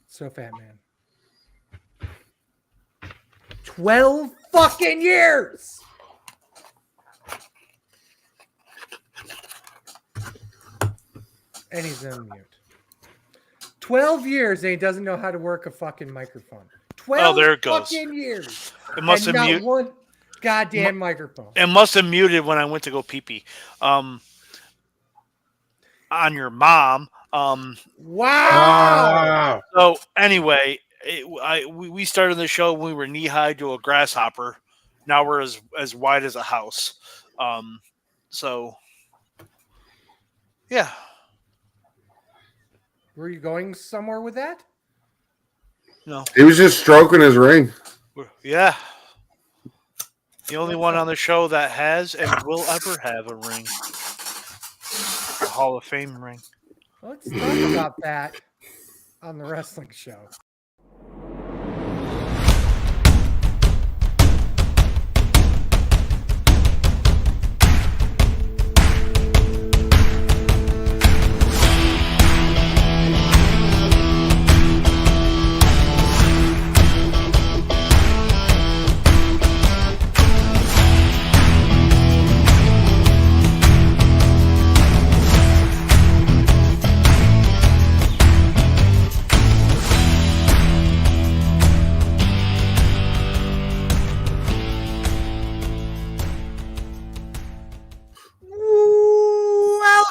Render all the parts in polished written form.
So Fat Man. 12 fucking years. And he's on mute. 12 years and he doesn't know how to work a fucking microphone. 12 there it goes. fucking years. It must have not muted. one goddamn microphone. It must have muted when I went to go pee pee. On your mom. Wow. So anyway, we started the show when we were knee high to a grasshopper. Now we're as wide as a house. So yeah. Were you going somewhere with that? No. He was just stroking his ring. Yeah. The only one on the show that has and will ever have a ring. A Hall of Fame ring. Let's talk about that on the wrestling show.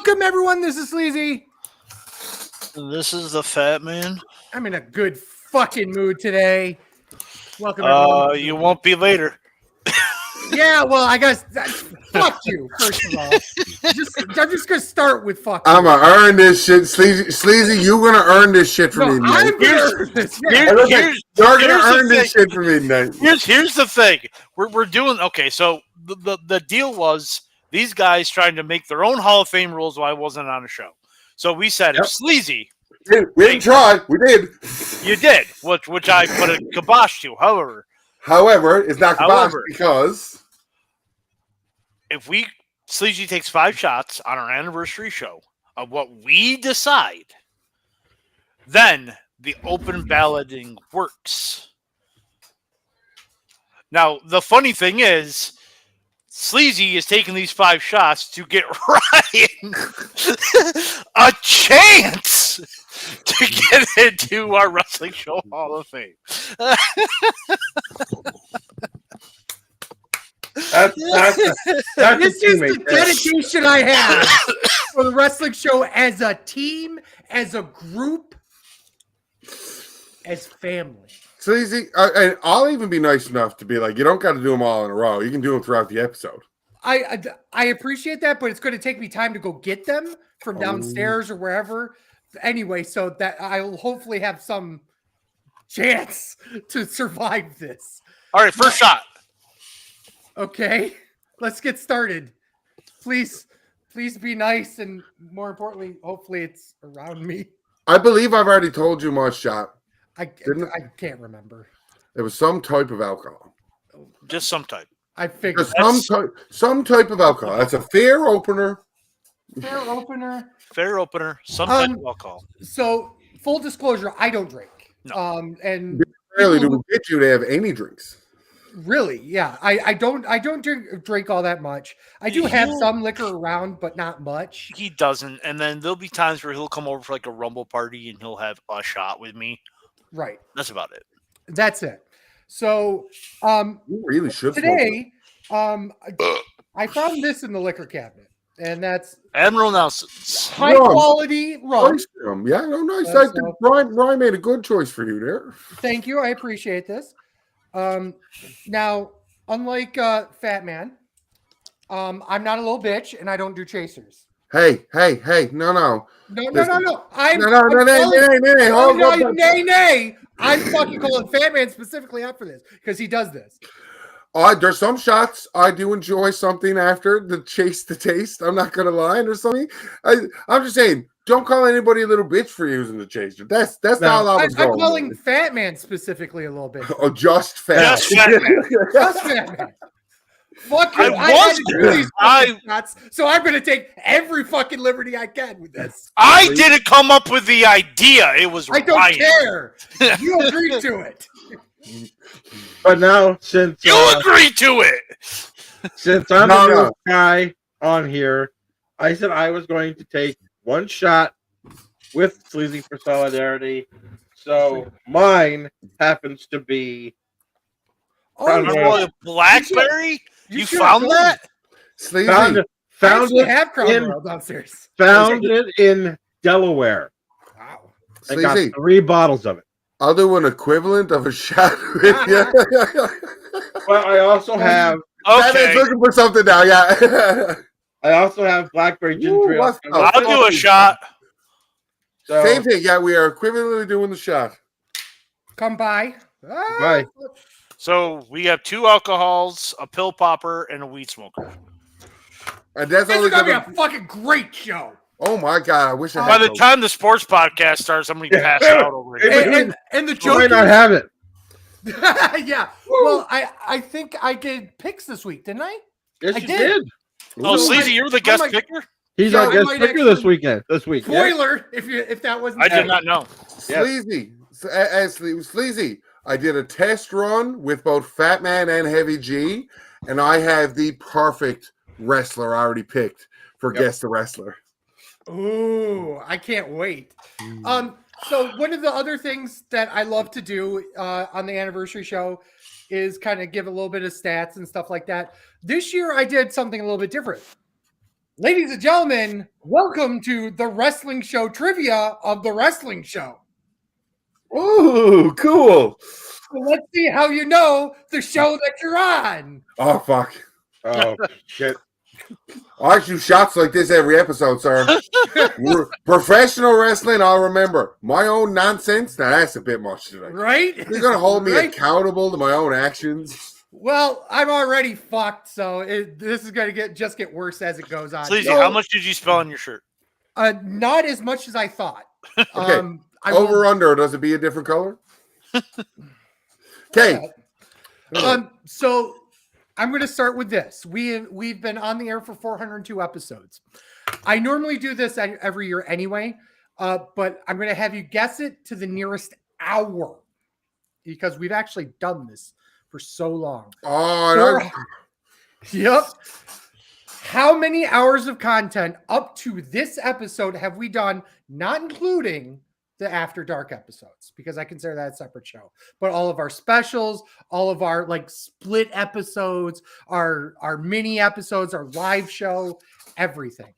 Welcome, everyone. This is Sleazy. This is the Fat Man. I'm in a good fucking mood today. Welcome, everyone. You won't be later. Yeah, well, I guess fuck you, first of all. I'm just going to start with fuck you. I'm going to earn this shit. Sleazy, you're going to earn this shit for me tonight. I'm going to earn this. Yeah. You're going to earn this shit for me tonight. Here's the thing. We're doing... Okay, so the deal was these guys trying to make their own Hall of Fame rules while I wasn't on the show. So we said, if Sleazy... We didn't try. We did. You did, which I put a kibosh to. However, it's not kibosh because... If Sleazy takes 5 shots on our anniversary show of what we decide, then the open balloting works. Now, the funny thing is, Sleazy is taking these 5 shots to get Ryan a chance to get into our Wrestling Show Hall of Fame. This is the dedication I have for the wrestling show as a team, as a group, as family. Sleazy, and I'll even be nice enough to be like, you don't got to do them all in a row. You can do them throughout the episode. I appreciate that, but it's going to take me time to go get them from downstairs or wherever. Anyway, so that I'll hopefully have some chance to survive this. All right, first shot. Okay, let's get started. Please be nice, and more importantly, hopefully it's around me. I believe I've already told you my shot. I can't remember. It was some type of alcohol. Just some type. I figured some type of alcohol. That's a fair opener. Fair opener. Some type of alcohol. So, full disclosure, I don't drink. No. And rarely do we get you to have any drinks. Really, yeah. I don't drink all that much. I do have some liquor around, but not much. He doesn't, and then there'll be times where he'll come over for like a rumble party and he'll have a shot with me. Right. That's about it. That's it. So, you really should. Today, I found this in the liquor cabinet, and that's Admiral Nelson's high quality rum. Yeah, no, nice. I think Ryan made a good choice for you there. Thank you. I appreciate this. Now, unlike Fat Man, I'm not a little bitch, and I don't do chasers. Hey, no. Nay. I'm fucking calling Fat Man specifically out for this because he does this. There's some shots I do enjoy something after the chase the taste. I'm not gonna lie. There's something I'm just saying. Don't call anybody a little bitch for using the chaser. That's not how I was going. I'm calling Fat Man specifically a little bitch. Oh, just Fat. Just Fat Man. Fuck you. I had to do these fucking shots, so I'm going to take every fucking liberty I can with this. I didn't come up with the idea. It was I don't Ryan. care. You agreed to it. But now, since You agreed to it. Since I'm the new guy on here, I said I was going to take one shot with Sleazy for solidarity. So mine happens to be Blackberry. You found that? Sleazy. Found it have Crown Royal downstairs. Found it in Delaware. Wow. I got 3 bottles of it. I'll do an equivalent of a shot with you. Well, I also have. Okay. Looking for something now, yeah. I also have blackberry ginger ale. I'll do a shot. So, same thing, yeah. We are equivalently doing the shot. Come by. Bye. So we have 2 alcohols, a pill popper, and a weed smoker. And that's This is gonna be a fucking great show. Oh my god! I wish I. By the time the sports podcast starts, I'm gonna be passed out over it. And the joke might not have it. Yeah. Well, I think I did picks this week, didn't I? Yes, I you did. Oh, Sleazy, you're the guest picker. He's our guest picker this weekend. This week. Spoiler, if that wasn't. I did not know. Sleazy, Sleazy. I did a test run with both Fatman and Heavy G, and I have the perfect wrestler already picked for Guess the Wrestler. Ooh, I can't wait. So one of the other things that I love to do on the anniversary show is kind of give a little bit of stats and stuff like that. This year I did something a little bit different. Ladies and gentlemen, welcome to the wrestling show trivia of the wrestling show. Ooh, cool. So let's see how you know the show that you're on. Oh, fuck. Oh, shit. I shoot shots like this every episode, sir. Professional wrestling, I'll remember. My own nonsense, now that's a bit much today. Right? You're going to hold me accountable to my own actions. Well, I'm already fucked, so this is going to get worse as it goes on. Sleazy, how much did you spell on your shirt? Not as much as I thought. Okay. Over, under, does it be a different color? Okay. So I'm going to start with this. We've been on the air for 402 episodes. I normally do this every year anyway, but I'm going to have you guess it to the nearest hour because we've actually done this for so long. Yep. How many hours of content up to this episode have we done, not including the After Dark episodes, because I consider that a separate show, but all of our specials, all of our like split episodes, our mini episodes, our live show, everything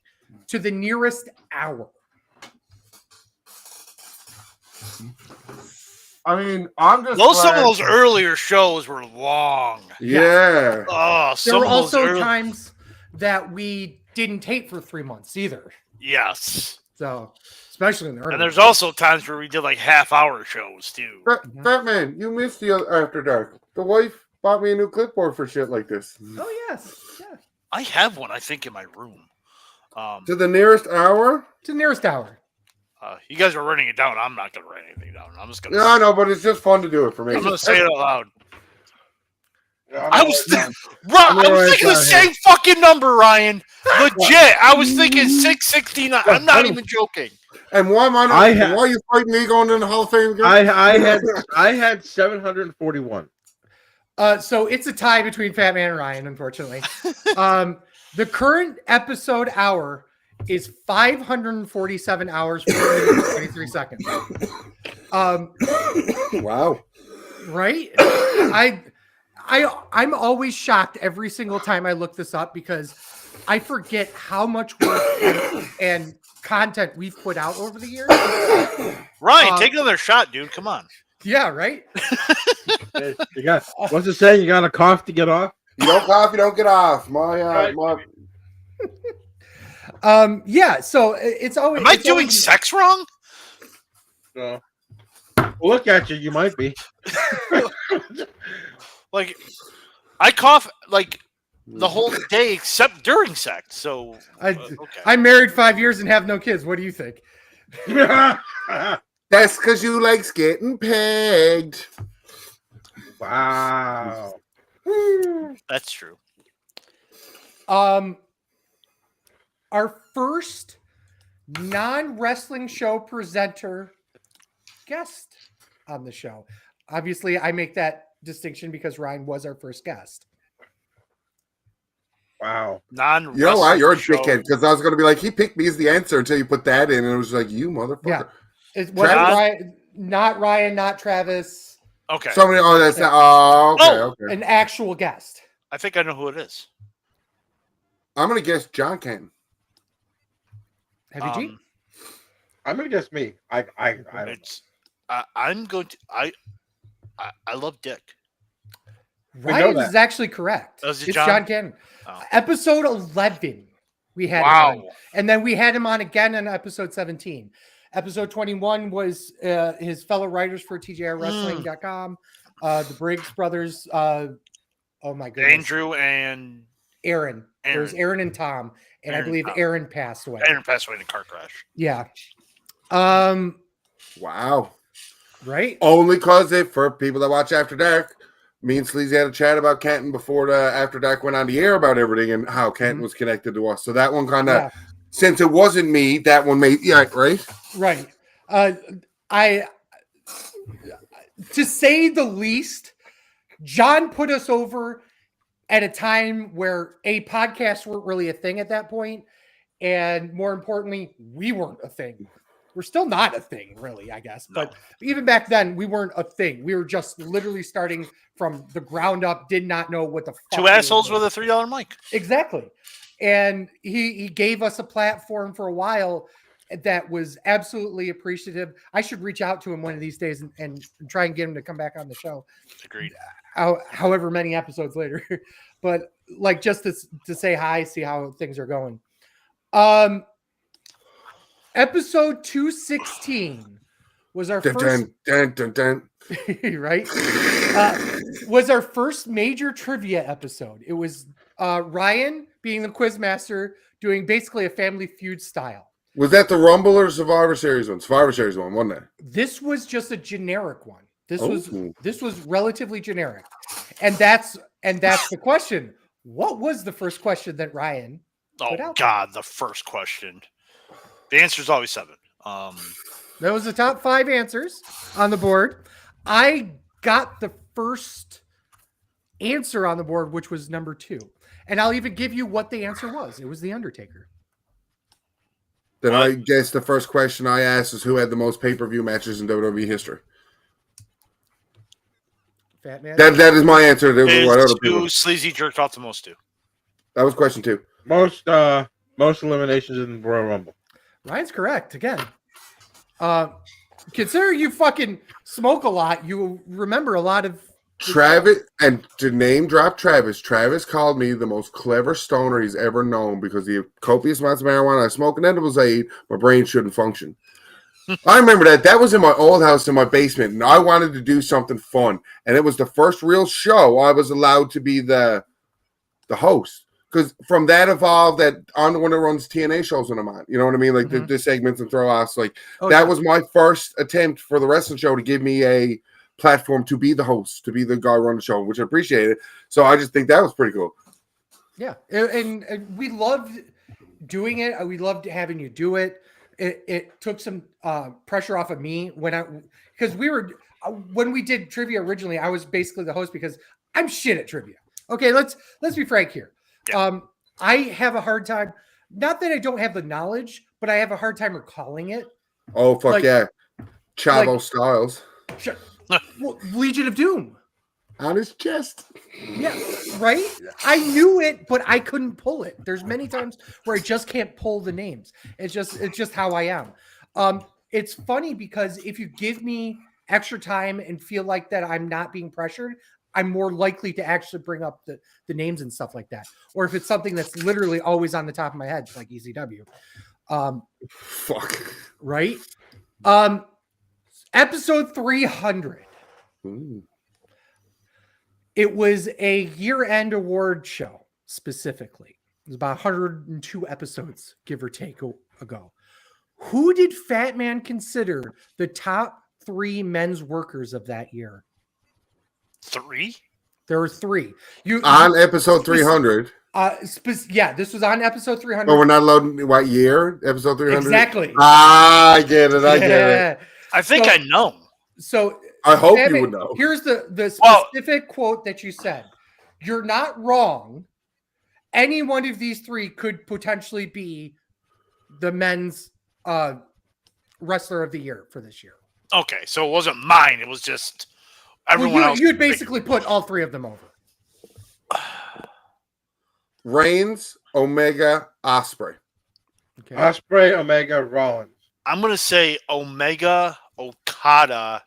to the nearest hour. I mean, I'm just some of those earlier shows were long. Yeah. Oh, there were also times that we didn't tape for 3 months either. Yes. So, especially in the early. And there's also times where we did like half-hour shows too. Fatman, you missed the After Dark. The wife bought me a new clipboard for shit like this. Oh yes, yeah. I have one, I think, in my room. To the nearest hour. To the nearest hour. You guys are writing it down. I'm not going to write anything down. I'm just going to. No, I know, but it's just fun to do it for me. I'm going to say it out loud. I was thinking the same fucking number, Ryan. Legit. I was thinking 669. I'm not even joking. And why am I not? Why are you fighting me going in the Hall of Fame again? I had 741. So it's a tie between Fatman and Ryan, unfortunately. The current episode hour is 547 hours, 23 seconds. Wow. Right? I'm always shocked every single time I look this up because I forget how much work and content we've put out over the years. Ryan, take another shot, dude. Come on. Yeah, right? What's it saying? You got to cough to get off? You don't cough, you don't get off. Yeah, so it's always. Am I doing sex wrong? No. Look at you. You might be. Like, I cough like the whole day except during sex. So okay. I'm married 5 years and have no kids. What do you think? That's because you likes getting pegged. Wow. That's true. Our first non-wrestling show presenter guest on the show. Obviously, I make that distinction because Ryan was our first guest. Wow. Non-wrestling You know what? You're a show. dickhead because I was going to be like, he picked me as the answer until you put that in, and it was like, you motherfucker. Yeah. It wasn't Ryan, not Travis. Okay. Somebody. Oh, that's not. Oh, okay. Oh! Okay. An actual guest. I think I know who it is. I'm going to guess John Canton. Heavy G. I'm gonna guess me. I I'm going to. I love Dick. Ryan is actually correct. Oh, is it it's John? John Cannon. Oh. Episode 11, we had him on. And then we had him on again in episode 17. Episode 21 was his fellow writers for TJRWrestling.com. The Briggs brothers. Oh my goodness. Andrew and Aaron. There's Aaron and Tom. And I believe Aaron passed away. Aaron passed away in a car crash. Yeah. Wow. Right? Only because for people that watch After Dark, me and Sleazy had a chat about Canton before the After Dark went on the air about everything and how Canton was connected to us. So that one kind of, since it wasn't me, that one made, right? Right. To say the least, John put us over at a time where podcasts weren't really a thing at that point, and more importantly, we weren't a thing. We're still not a thing, really, I guess. No. But even back then, we weren't a thing. We were just literally starting from the ground up. Did not know what the fuck. Two assholes with a $3 mic. Exactly, and he gave us a platform for a while that was absolutely appreciative. I should reach out to him one of these days and try and get him to come back on the show. Agreed. However many episodes later, but like just to say hi, see how things are going. Episode 216 was our first right? Was our first major trivia episode. It was Ryan being the quiz master doing basically a Family Feud style. Was that the Rumble or Survivor Series one? Survivor Series one, wasn't it? This was just a generic one. This was relatively generic. And that's the question. What was the first question that Ryan put out? God, the first question. The answer is always 7. That was the top 5 answers on the board. I got the first answer on the board, which was number 2. And I'll even give you what the answer was. It was The Undertaker. Then I guess the first question I asked is who had the most pay-per-view matches in WWE history. Fatman. That is my answer. Who Sleazy jerked off the most to? That was question 2. Most eliminations in the Royal Rumble. Ryan's correct again. Consider you fucking smoke a lot, you remember a lot of Travis, and to name drop Travis called me the most clever stoner he's ever known because he had copious amounts of marijuana. I smoke an edible Zaid, my brain shouldn't function. I remember that. That was in my old house in my basement, and I wanted to do something fun. And it was the first real show I was allowed to be the host. Because from that evolved that I'm the one that runs TNA shows when I'm on. You know what I mean? Like the segments and throw-offs. Like that was my first attempt for the wrestling show to give me a platform to be the host, to be the guy running the show, which I appreciated. So I just think that was pretty cool. Yeah. And we loved doing it. We loved having you do it. It took some pressure off of me because when we did trivia originally, I was basically the host because I'm shit at trivia. Okay, let's be frank here. Yeah. I have a hard time, not that I don't have the knowledge, but I have a hard time recalling it. Oh, fuck yeah. Chavo Styles. Legion of Doom. On his chest. Yeah, right? I knew it, but I couldn't pull it. There's many times where I just can't pull the names. It's just how I am. It's funny because if you give me extra time and feel like that I'm not being pressured, I'm more likely to actually bring up the names and stuff like that. Or if it's something that's literally always on the top of my head, like ECW. Fuck. Right? Episode 300. Ooh. It was a year-end award show, specifically. It was about 102 episodes, give or take, ago. Who did Fatman consider the top 3 men's workers of that year? 3? There were 3. On episode 300. This was on episode 300. But we're not loading what year? Episode 300? Exactly. I get it. I get it. I think I know. So I hope Sammy, you would know. Here's the Well- specific quote that you said. You're not wrong. Any one of these three could potentially be the men's wrestler of the year for this year. Okay, so it wasn't mine. It was just everyone else. You'd basically put all three of them over. Reigns, Omega, Osprey. Okay. Osprey, Omega, Rollins. I'm gonna say Omega, Okada.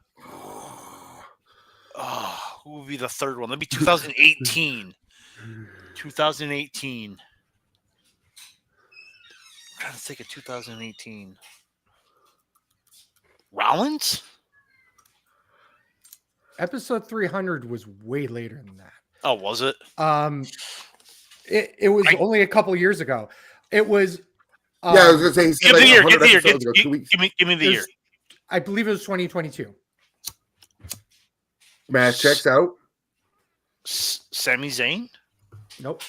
Oh, who would be the third one? That'd be 2018. 2018. I'm trying to think of 2018. Rollins? Episode 300 was way later than that. Oh, was it? It was only a couple years ago. It was. Yeah, I was gonna say. He said Give like the year. 100 Give the year. episodes ago, 2 weeks. Give me the year. I believe it was 2022. Matt checks out. Sami Zayn? Nope.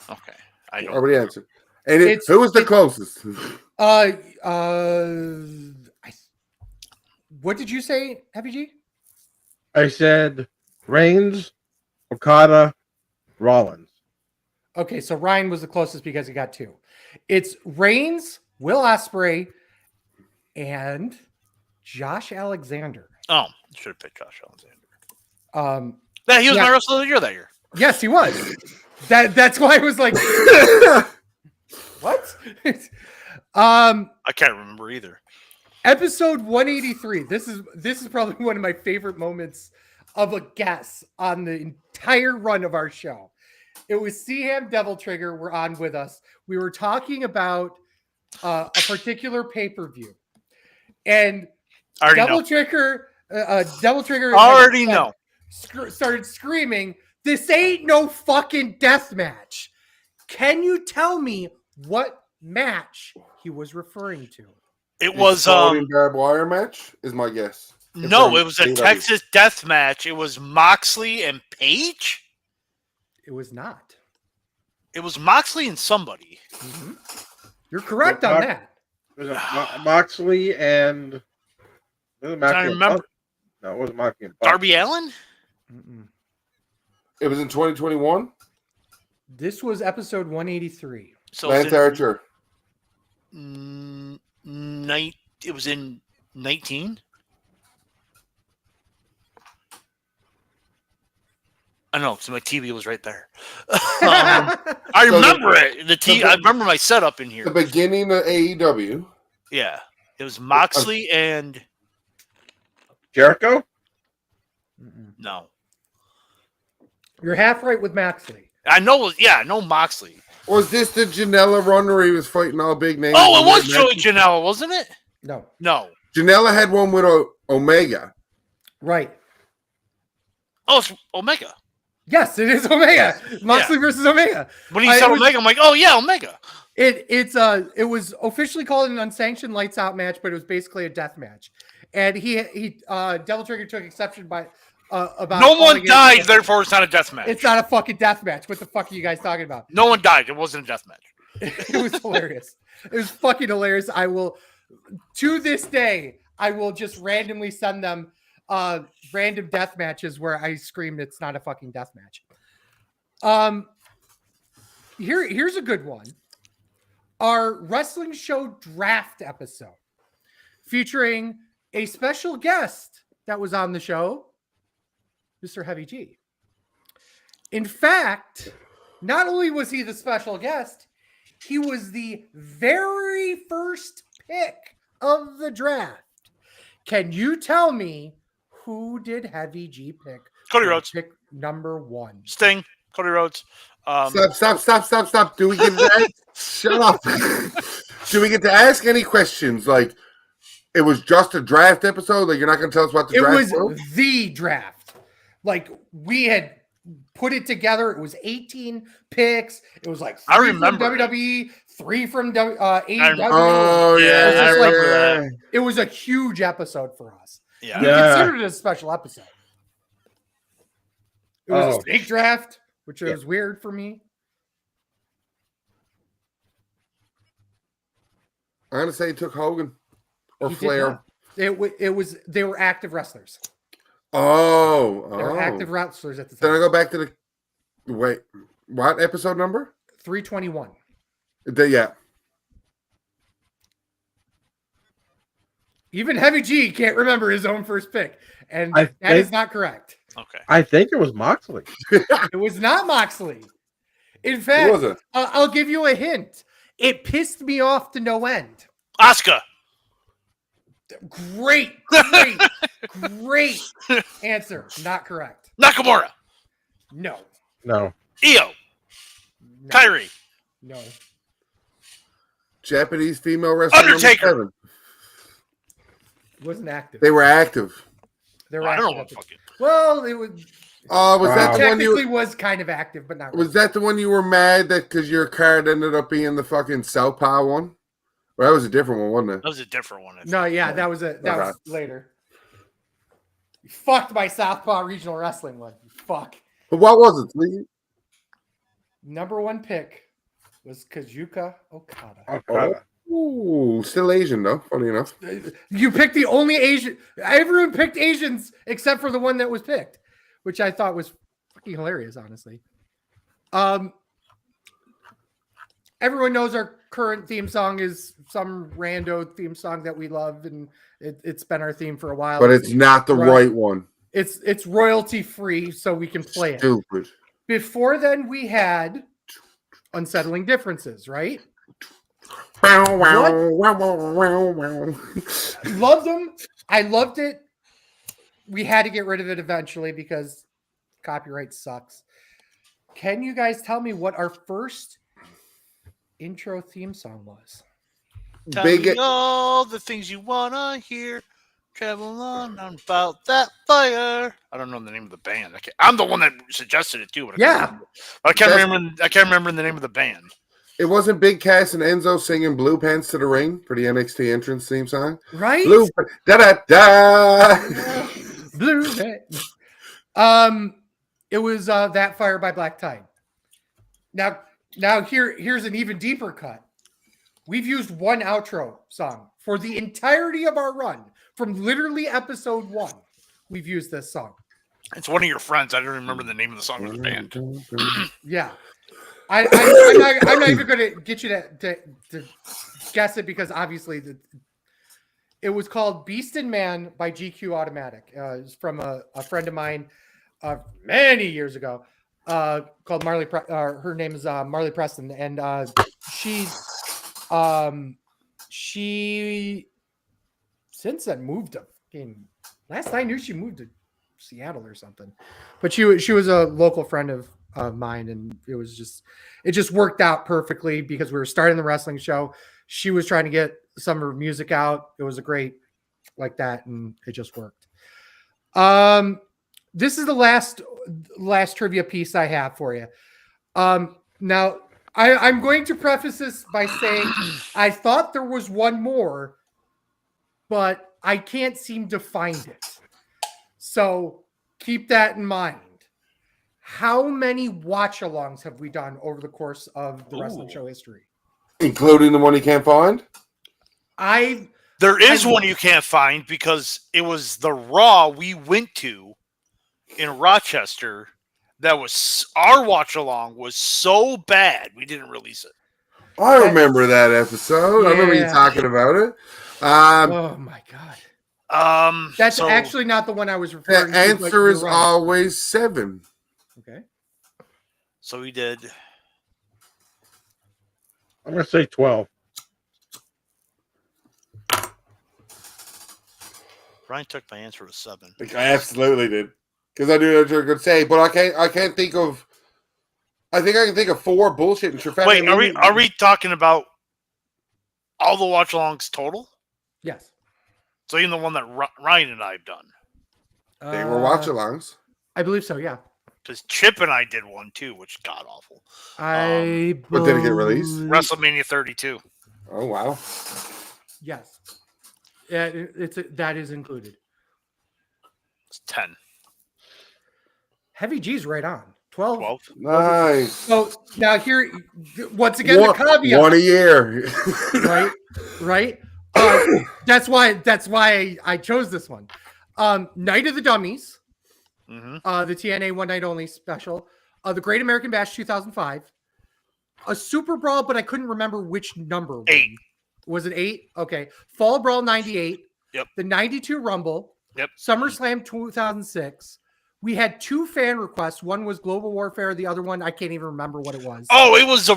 Okay, I don't. Already answered. And who was the closest? What did you say, Heavy G? I said Reigns, Okada, Rollins. Okay, so Ryan was the closest because he got two. It's Reigns, Will Ospreay, and Josh Alexander. Oh, should have picked Josh Alexander. Yeah, He was my wrestler of the year that year. Yes, he was. That's why I was like, what? I can't remember either. Episode 183. This is probably one of my favorite moments of a guest on the entire run of our show. It was Seaham Devil Trigger were on with us. We were talking about a particular pay-per-view. And Devil Trigger already know. Started screaming, "This ain't no fucking death match." Can you tell me what match he was referring to? It was barbed wire match is my guess. No, it was a Texas death match. It was Moxley and Paige. It was not. It was Moxley and somebody. Mm-hmm. You're correct on that. There's Moxley and. I remember. No, it wasn't Moxley and Darby Allin. Mm-mm. It was in 2021. This was episode 183. So Lance Archer. It was in 19. I know, so my TV was right there. I remember it. I remember my setup in here. The beginning of AEW. Yeah, it was Moxley and Jericho. No, you're half right with Moxley. I know. Yeah, I know Moxley. Was this the Janela run where he was fighting all big names? Oh, it was Joey Janela, wasn't it? No. Janela had one with Omega. Right. Oh, it's Omega. Yes, it is Omega. Moxley versus Omega. When he said Omega, I'm like, oh yeah, Omega. It was officially called an unsanctioned lights out match, but it was basically a death match. And he Devil Trigger took exception by about no one died, therefore it's not a death match. It's not a fucking death match. What the fuck are you guys talking about? No one died. It wasn't a death match. It was hilarious. It was fucking hilarious. I will, to this day, I will just randomly send them random death matches where I screamed it's not a fucking death match. Here's a good one. Our wrestling show draft episode featuring a special guest that was on the show, Mr. Heavy G. In fact, not only was he the special guest, he was the very first pick of the draft. Can you tell me who did Heavy G pick? Cody Rhodes. Pick number one. Sting. Cody Rhodes. Stop. Do we get to ask? Shut up. Do we get to ask any questions? Like, it was just a draft episode? Like, you're not going to tell us about the draft? It was the draft. Like, we had put it together. It was 18 picks. It was like 3 I remember from WWE, 3 from AEW. Oh, yeah. It was, just like, yeah. It was a huge episode for us. Yeah. We considered it a special episode. It was a snake draft, which was weird for me. I'm gonna say he took Hogan or He did Flair. not. It was they were active wrestlers. Oh, They were active wrestlers at the Then I time. go back to the wait. What episode number? 321. Yeah. Even Heavy G can't remember his own first pick, and I that is think- not correct. Okay. I think it was Moxley. It was not Moxley. In Who fact, was it? I'll give you a hint. It pissed me off to no end. Asuka. Great answer. Not correct. Nakamura. No. No. Io. No. Kyrie. No. Japanese female wrestler. Undertaker. Number 7. It wasn't active. They were active. They were I active don't at want the- fucking. Well, it was Was that the one technically you? was kind of active, but not Was really. that the one you were mad that because your card ended up being the fucking Southpaw one? Well, that was a different one, wasn't it? That was a different one. I think. No, yeah, that was was later. You fucked my Southpaw Regional Wrestling one. You fuck. But what was it? Lee? Number one pick was Kazuka Okada. Okada. Ooh, still Asian though. Funny enough. You picked the only Asian. Everyone picked Asians except for the one that was picked, which I thought was fucking hilarious, honestly. Everyone knows our current theme song is some rando theme song that we love, and it's been our theme for a while. But it's not the right one. It's royalty free, so we can play it. Stupid. Before then, we had Unsettling Differences, right? Wow, wow, wow, wow, wow. Loved them. I loved it. We had to get rid of it eventually because copyright sucks. Can you guys tell me what our first intro theme song was? Tell Big. me all the things you wanna hear. Travel on about that fire. I don't know the name of the band. I'm the one that suggested it too. But Yeah. I can't remember. I can't remember the name of the band. It wasn't Big Cass and Enzo singing "Blue Pants to the Ring" for the NXT entrance theme song. Right? Blue, da da da. Blue. It was That Fire by Black Tide. Now here's an even deeper cut. We've used one outro song for the entirety of our run, from literally episode 1. We've used this song. It's one of your friends. I don't remember the name of the song or the band. Yeah. I'm not even going to get you to guess it because obviously it was called Beast and Man by GQ Automatic. It's from a friend of mine many years ago called Marley. Her name is Marley Preston. And she since then moved to last I knew she moved to Seattle or something. But she was a local friend of mine, and it just worked out perfectly because we were starting the wrestling show. She was trying to get some of her music out. It was a great like that, and it just worked. This is the last trivia piece I have for you. Now I'm going to preface this by saying I thought there was one more, but I can't seem to find it. So keep that in mind. How many watch-alongs have we done over the course of the wrestling show history? Including the one you can't find? There is one you can't find because it was the Raw we went to in Rochester. That was our watch-along was so bad we didn't release it. I remember that episode. I remember you talking about it. Oh my god. That's so actually not the one I was The referring to. answer is always 7. Okay. So we did. I'm going to say 12. Brian took my answer to 7. I absolutely did. Because I knew what you were going to say, but I can't think of. I think I can think of 4 bullshit. Wait, are we talking about all the watch-alongs total? Yes. So even the one that Ryan and I have done. They were watch-alongs. I believe so. Yeah. Because Chip and I did one too, which god awful. But did it get released? WrestleMania 32. Oh wow. Yes. Yeah, that is included. It's 10. Heavy G's right on. 12. 12. Nice. So now here, once again, the caveat. One a year. Right. That's why I chose this one. Night of the Dummies, Mm-hmm. the TNA One Night Only special, the Great American Bash 2005, a Super Brawl, but I couldn't remember which number. 8. Was it 8? Okay. Fall Brawl 98. Yep. The 92 Rumble. Yep. SummerSlam 2006. We had 2 fan requests. One was Global Warfare. The other one, I can't even remember what it was. Oh, it was a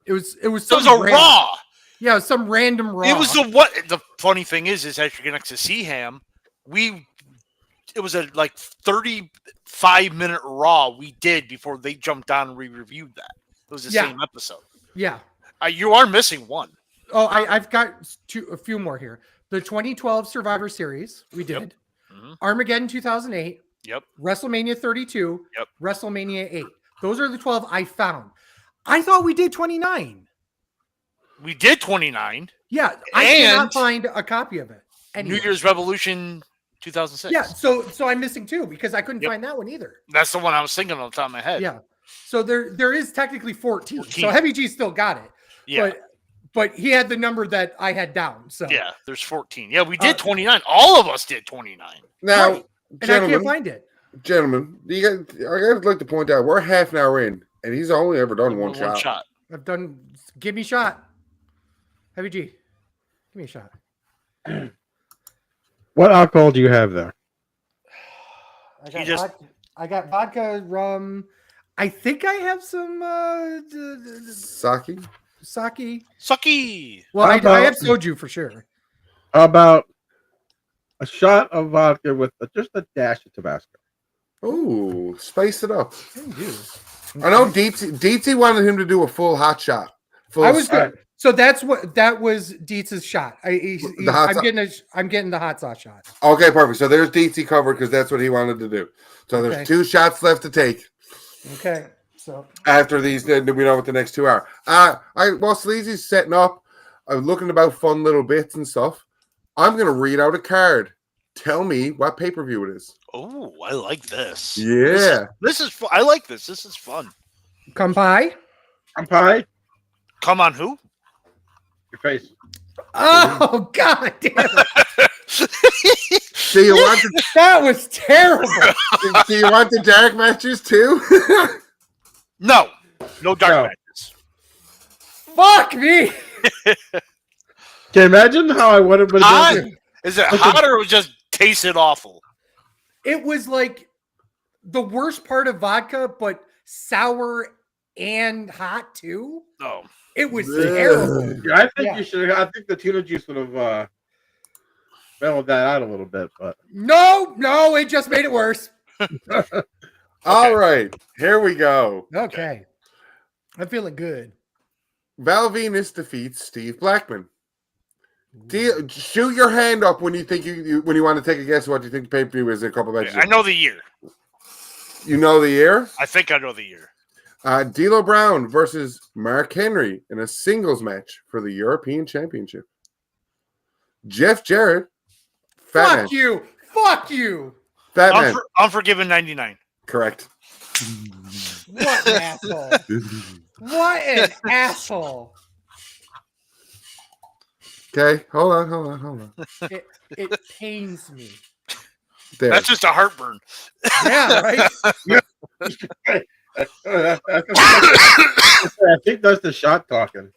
Raw. Yeah, it was some random Raw. It was the funny thing is as you're next to Seaham, it was a like 35-minute Raw we did before they jumped on and we reviewed that. It was the same episode. Yeah. You are missing one. Oh, I've got a few more here. The 2012 Survivor Series, we did. Yep. Mm-hmm. Armageddon 2008. Yep. WrestleMania 32. Yep. WrestleMania 8. Those are the 12 I found. I thought we did 29. We did 29. Yeah, I cannot find a copy of it. New Year's Revolution 2006. Yeah, so I'm missing 2 because I couldn't find that one either. That's the one I was thinking on the top of my head. Yeah. So there is technically 14. So Heavy G still got it. Yeah. But he had the number that I had down. So yeah, there's 14. Yeah, we did 29. All of us did 29. Now, right. And I can't find it. Gentlemen, I'd like to point out we're half an hour in, and he's only ever done one shot. Give me a shot. Heavy G, give me a shot. What alcohol do you have there? I got vodka, rum. I think I have some Sake. Well, I have soju for sure. How about a shot of vodka with just a dash of Tabasco? Oh, spice it up. I know DT wanted him to do a full hot shot. I was good. So that was Dietz's shot. I'm getting the hot sauce shot. Okay, perfect. So there's DT covered because that's what he wanted to do. So there's 2 shots left to take. Okay. So after these, we know what the next 2 are. While Sleazy's setting up, I'm looking about fun little bits and stuff. I'm gonna read out a card. Tell me what pay-per-view it is. Oh, I like this. Yeah. This is fun. I like this. This is fun. Kampai? Come on, who? Your face. Oh, God damn it. Do you want that was terrible. Do you want the dark matches too? No dark matches. Fuck me. Can you imagine how I would have been? Is it hot or it just tasted awful? It was like the worst part of vodka, but sour and hot too. Oh, it was terrible. Yeah, I think you should. I think the tuna juice would have mellowed that out a little bit, but no, it just made it worse. All right, here we go. Okay, I'm feeling good. Val Venus defeats Steve Blackman. Shoot your hand up when you think when you want to take a guess what you think pay-per-view is in a couple of matches. I know the year. You know the year? I think I know the year. D'Lo Brown versus Mark Henry in a singles match for the European Championship. Jeff Jarrett. Fuck you. Fatman. Unforgiven 99. Correct. What an asshole. What an asshole. Okay, hold on. It pains me. There. That's just a heartburn. Yeah, right? I think that's the shot talking.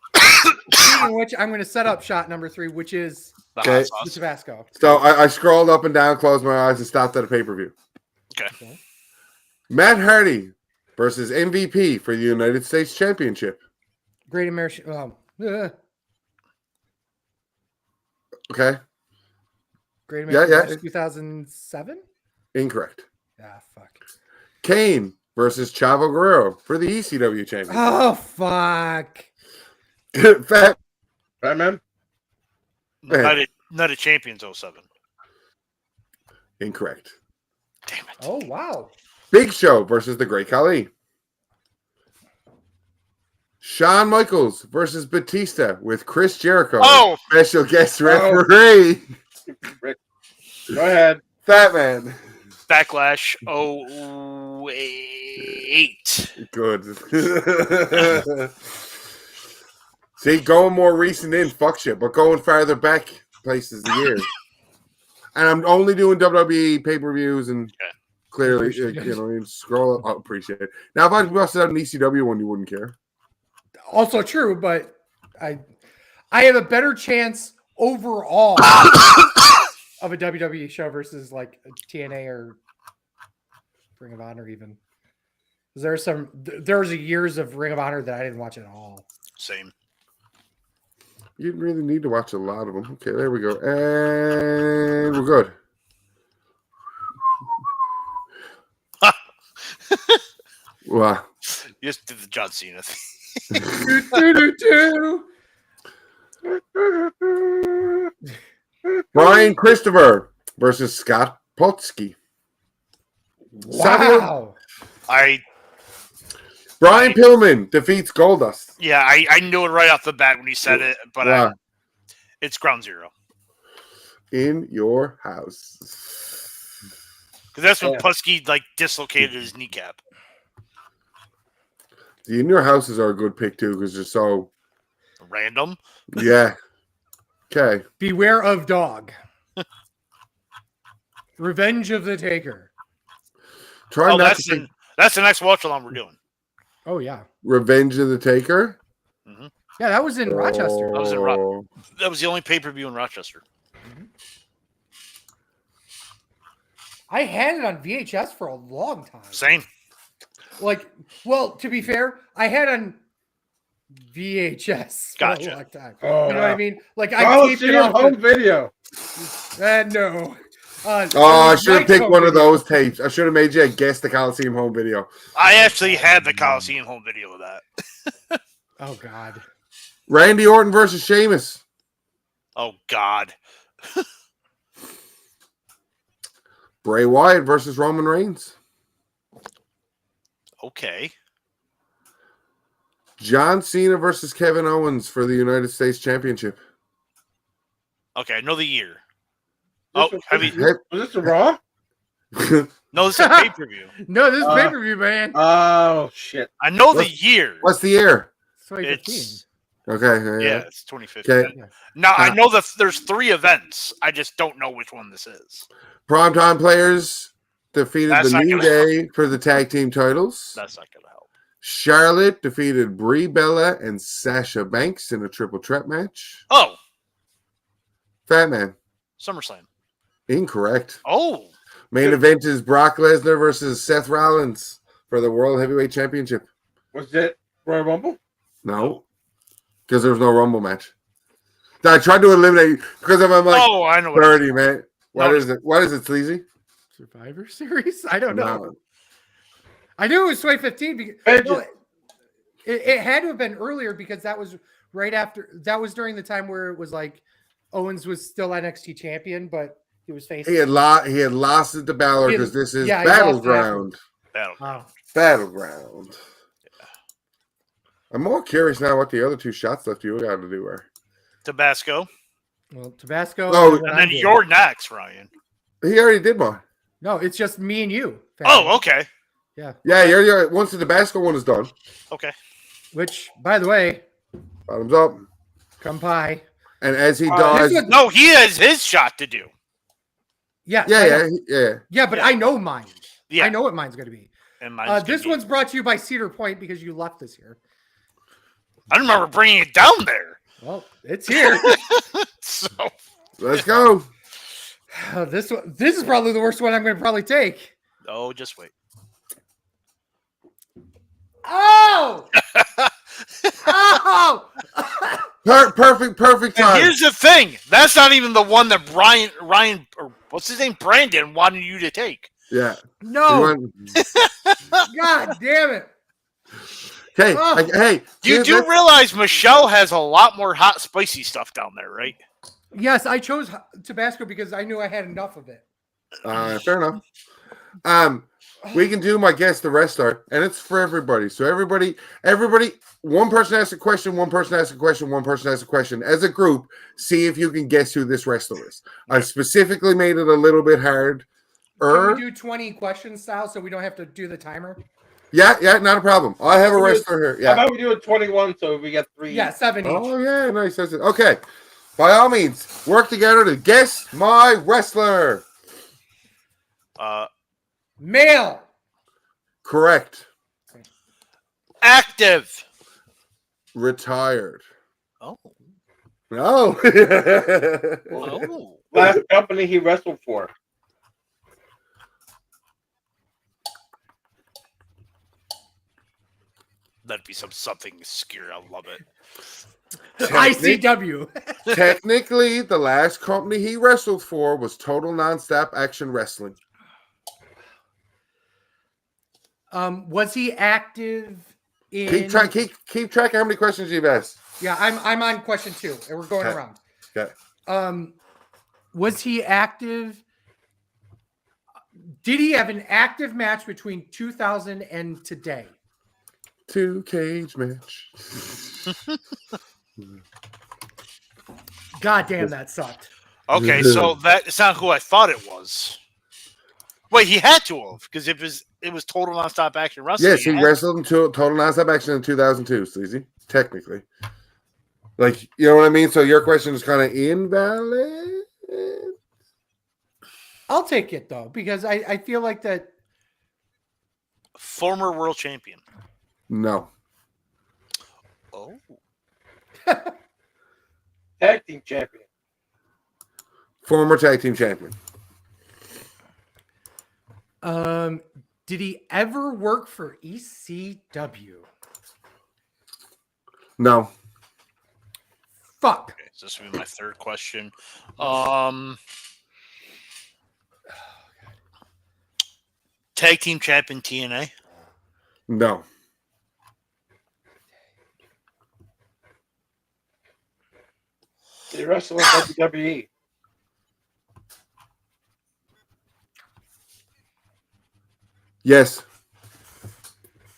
Speaking of which, I'm going to set up shot number 3, which is the Tabasco. So I scrolled up and down, closed my eyes, and stopped at a pay-per-view. Okay. Matt Hardy versus MVP for the United States Championship. Great American. Okay. Great American 2007? Incorrect. Ah, fuck. Kane versus Chavo Guerrero for the ECW Championship. Oh, fuck. Fatman? Not a Champions 07. Incorrect. Damn it. Oh, wow. Big Show versus the Great Khali. Shawn Michaels versus Batista with Chris Jericho. Oh! Special guest referee. Go ahead. Fatman. Backlash 08. 8. Good. See, going more recent in, fuck shit, but going farther back places the year. And I'm only doing WWE pay-per-views and clearly, you scroll up. I appreciate it. Now, if I busted out an ECW one, you wouldn't care. Also true, but I have a better chance overall of a WWE show versus like a TNA or Ring of Honor even. There's a years of Ring of Honor that I didn't watch at all. Same. You didn't really need to watch a lot of them. Okay, there we go. And we're good. Wow. Just did the John Cena thing. Brian Christopher versus Scott Potsky. Wow. Brian Pillman defeats Goldust. Yeah, I knew it right off the bat when he said it, but it's ground zero. In your house. Because that's when Pusky dislocated his kneecap. The In Your Houses are a good pick too because they're so random. Yeah. Okay. Beware of Dog. Revenge of the Taker. That's the next watch along we're doing. Oh yeah. Revenge of the Taker. Mm-hmm. Yeah, that was in Rochester. That was the only pay-per-view in Rochester. Mm-hmm. I had it on VHS for a long time. Same. To be fair, I had on VHS for a long time. You know what I mean? I taped it off home video. No. I should have picked one of those tapes. I should have made you guess the Coliseum home video. I actually had the Coliseum home video of that. Oh, God. Randy Orton versus Sheamus. Oh, God. Bray Wyatt versus Roman Reigns. Okay. John Cena versus Kevin Owens for the United States Championship. Okay, I know the year. Was this a Raw? No, this is a pay-per-view. No, this is pay-per-view, man. Oh, shit. I know the year. What's the year? It's 2015. Okay. Yeah, it's 2015. Okay. Now, I know that there's 3 events. I just don't know which one this is. Primetime Players defeated the New Day for the tag team titles. That's not going to help. Charlotte defeated Brie Bella and Sasha Banks in a triple threat match. Oh. Fat Man. SummerSlam. Incorrect. Oh. Main event is Brock Lesnar versus Seth Rollins for the World Heavyweight Championship. Was it Royal Rumble? No. Because there was no Rumble match. I tried to eliminate because I'm I know 30, man. What is it? What is it, Sleazy? Survivor Series? I don't know. No. I knew it was 2015 because it had to have been earlier because that was right after. That was during the time where it was Owens was still NXT champion, but he was facing. He had lost it to Balor because this is Battleground. Battleground. Yeah. I'm more curious now what the other 2 shots left you got to do are. Tabasco. Well, Tabasco. Oh, and then you're next, Ryan. He already did one. No, it's just me and you. Oh, okay. Yeah. Yeah, you're once the Tabasco one is done. Okay. Which, by the way, bottoms up. Come pie. And as he does, no, he has his shot to do. Yeah. Yeah, but I know mine. Yeah. I know what mine's going to be. And mine's this one's brought to you by Cedar Point because you left this here. I remember bringing it down there. Well, it's here. So let's go. This is probably the worst one I'm going to probably take. Oh, just wait. Oh! Oh! Perfect time. And here's the thing. That's not even the one that Ryan, or what's his name? Brandon wanted you to take. Yeah. No. God damn it. Hey, hey. You do realize Michelle has a lot more hot, spicy stuff down there, right? Yes, I chose Tabasco because I knew I had enough of it. Fair enough. We can do my guess the rest are, and it's for everybody. So everybody, one person asks a question, one person asks a question, one person asks a question. As a group, see if you can guess who this wrestler is. I specifically made it a little bit hard. Can we do 20 question style so we don't have to do the timer? Yeah, not a problem. I have a wrestler here. How Yeah. about we do it 21 so we get 3? Yeah, 7 each. Oh, yeah, nice. That's it. Okay. By all means, work together to guess my wrestler. Male. Correct. Active. Retired. Oh. No. Oh. Last company he wrestled for. That'd be something obscure. I love it. ICW. Technically, the last company he wrestled for was Total Nonstop Action Wrestling. Was he active in? Keep track of how many questions you've asked. Yeah, I'm on question 2, and we're going Okay. around. Okay. Was he active? Did he have an active match between 2000 and today? 2 cage match. God damn, that sucked. Okay, so that's not who I thought it was. Wait, he had to have, because it was Total Nonstop Action Wrestling. Yes, he wrestled in Total Nonstop Action in 2002, Sleazy. Technically. Like, you know what I mean? So your question is kind of invalid. I'll take it, though, because I feel like that. Former world champion. No. Oh. Tag team champion. Former tag team champion. Did he ever work for ECW? No. Fuck. Okay, so this will be my third question. Tag team champion TNA. No. He wrestled in WWE. Yes.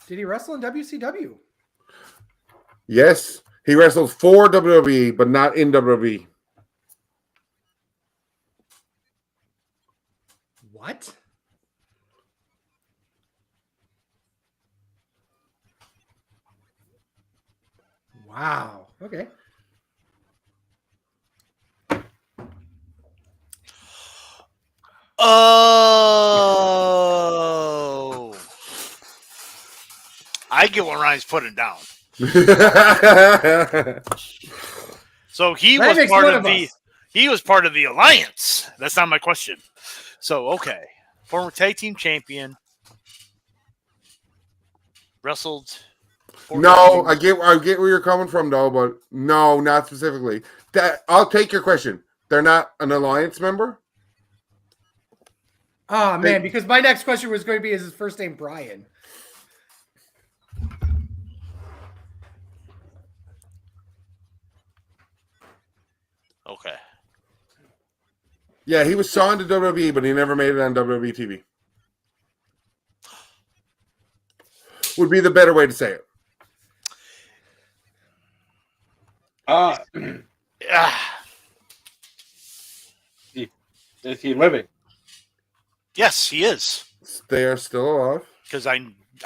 Did he wrestle in WCW? Yes. He wrestled for WWE, but not in WWE. What? Wow. Okay. Oh. I get what Ryan's putting down. So he That was makes part one of of the us. he was part of the alliance. That's not my question. So okay. Former tag team champion. Wrestled. No, I get where you're coming from, though, but no, not specifically. That I'll take your question. They're not an alliance member? Oh, man, because my next question was going to be, is his first name Brian? Okay. Yeah, he was signed to WWE, but he never made it on WWE TV. Would be the better way to say it. Is he living? Yes, he is. They are still alive. Because I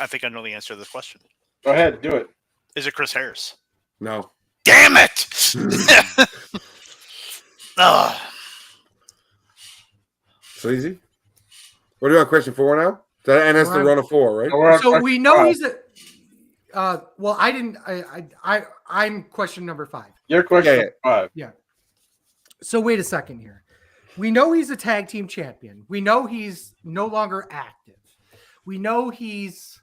think I know the answer to this question. Go ahead, do it. Is it Chris Harris? No. Damn it! Sleazy? What do you want, question 4 now? And that's the run of 4, right? So we know he's a. Well, I didn't. I'm question number 5. Your question 5. Yeah. So wait a second here. We know he's a tag team champion. We know he's no longer active. We know he's.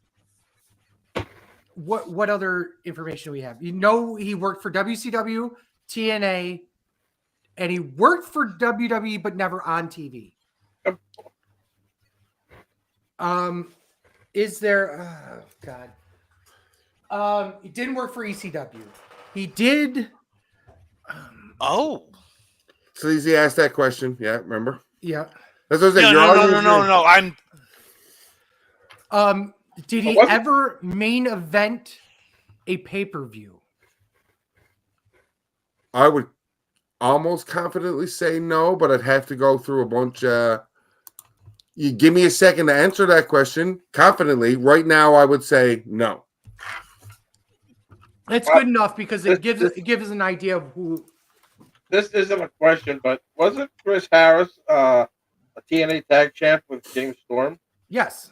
What other information do we have? You know he worked for WCW, TNA, and he worked for WWE, but never on TV. Is there? Oh God. He didn't work for ECW. He did. Sleazy asked that question. Yeah, remember? Yeah. That's what I said. No. I'm. Did he ever main event a pay-per-view? I would almost confidently say no, but I'd have to go through a bunch of you give me a second to answer that question confidently. Right now, I would say no. It's good enough because it gives an idea of who. This isn't a question, but wasn't Chris Harris a TNA Tag Champ with James Storm? Yes,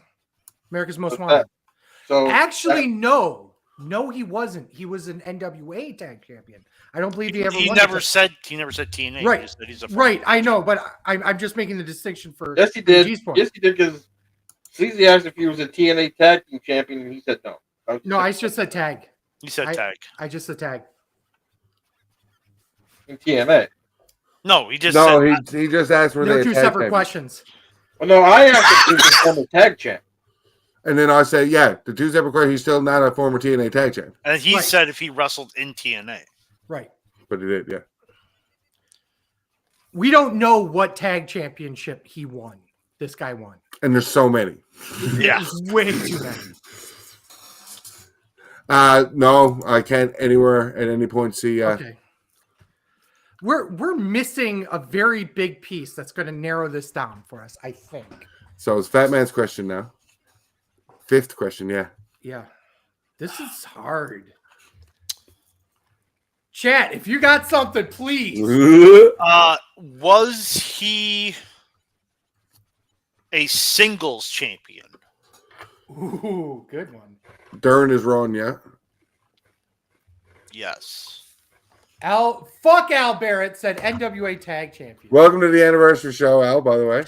America's Most What's Wanted. that? So Actually, no, he wasn't. He was an NWA Tag Champion. I don't believe he ever. He won never the said TNA. Right. He just said he's a Right, I know, but I'm just making the distinction for. yes, he did. G-Sport. Yes, he did. Because Sleazy asked if he was a TNA Tag Team Champion, and he said no. No, I just said tag. He said tag. I just said tag. In TNA. No, he just No, said he just asked were There they are two a tag separate champion. questions. Well, no, I asked if he was a former Tag Champ. And then I say, yeah, the two separate questions. He's still not a former TNA tag champ, and he Right. said if he wrestled in TNA. Right. but he did, yeah. We don't know what tag championship he won. This guy won. And there's so many. Yeah. There's way too many. No, I can't anywhere at any point see. Okay. We're missing a very big piece that's going to narrow this down for us, I think. So it's Fat Man's question now. Fifth question, yeah. Yeah. This is hard. Chat, if you got something, please. Was he a singles champion? Ooh, good one. Dern is wrong, yeah. Yes. Fuck Al Barrett said NWA Tag Champion. Welcome to the anniversary show, Al, by the way.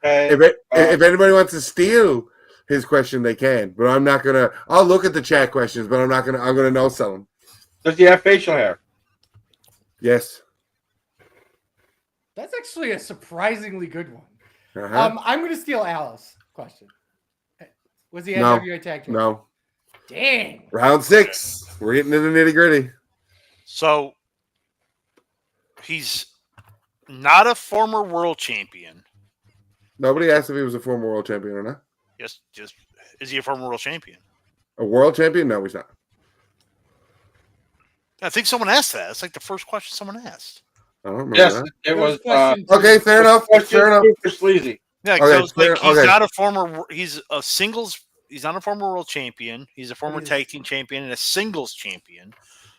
Okay. If anybody wants to steal his question, they can. But I'm not gonna. I'll look at the chat questions, but I'm not gonna. I'm gonna no sell them. Does he have facial hair? Yes. That's actually a surprisingly good one. Uh-huh. I'm going to steal Al's question. Was he No. NWA Tag Champion? No. Dang. Round 6. We're getting to the nitty gritty. So he's not a former world champion. Nobody asked if he was a former world champion or not. Just is he a former world champion? A world champion? No, he's not. I think someone asked that. It's like the first question someone asked. I don't remember Yes, that. it was. Question two. Okay, fair enough. Fair enough. For Sleazy. Yeah, Okay, so it's like fair- he's okay. not a former. He's a singles. He's not a former world champion. He's a former tag team champion and a singles champion.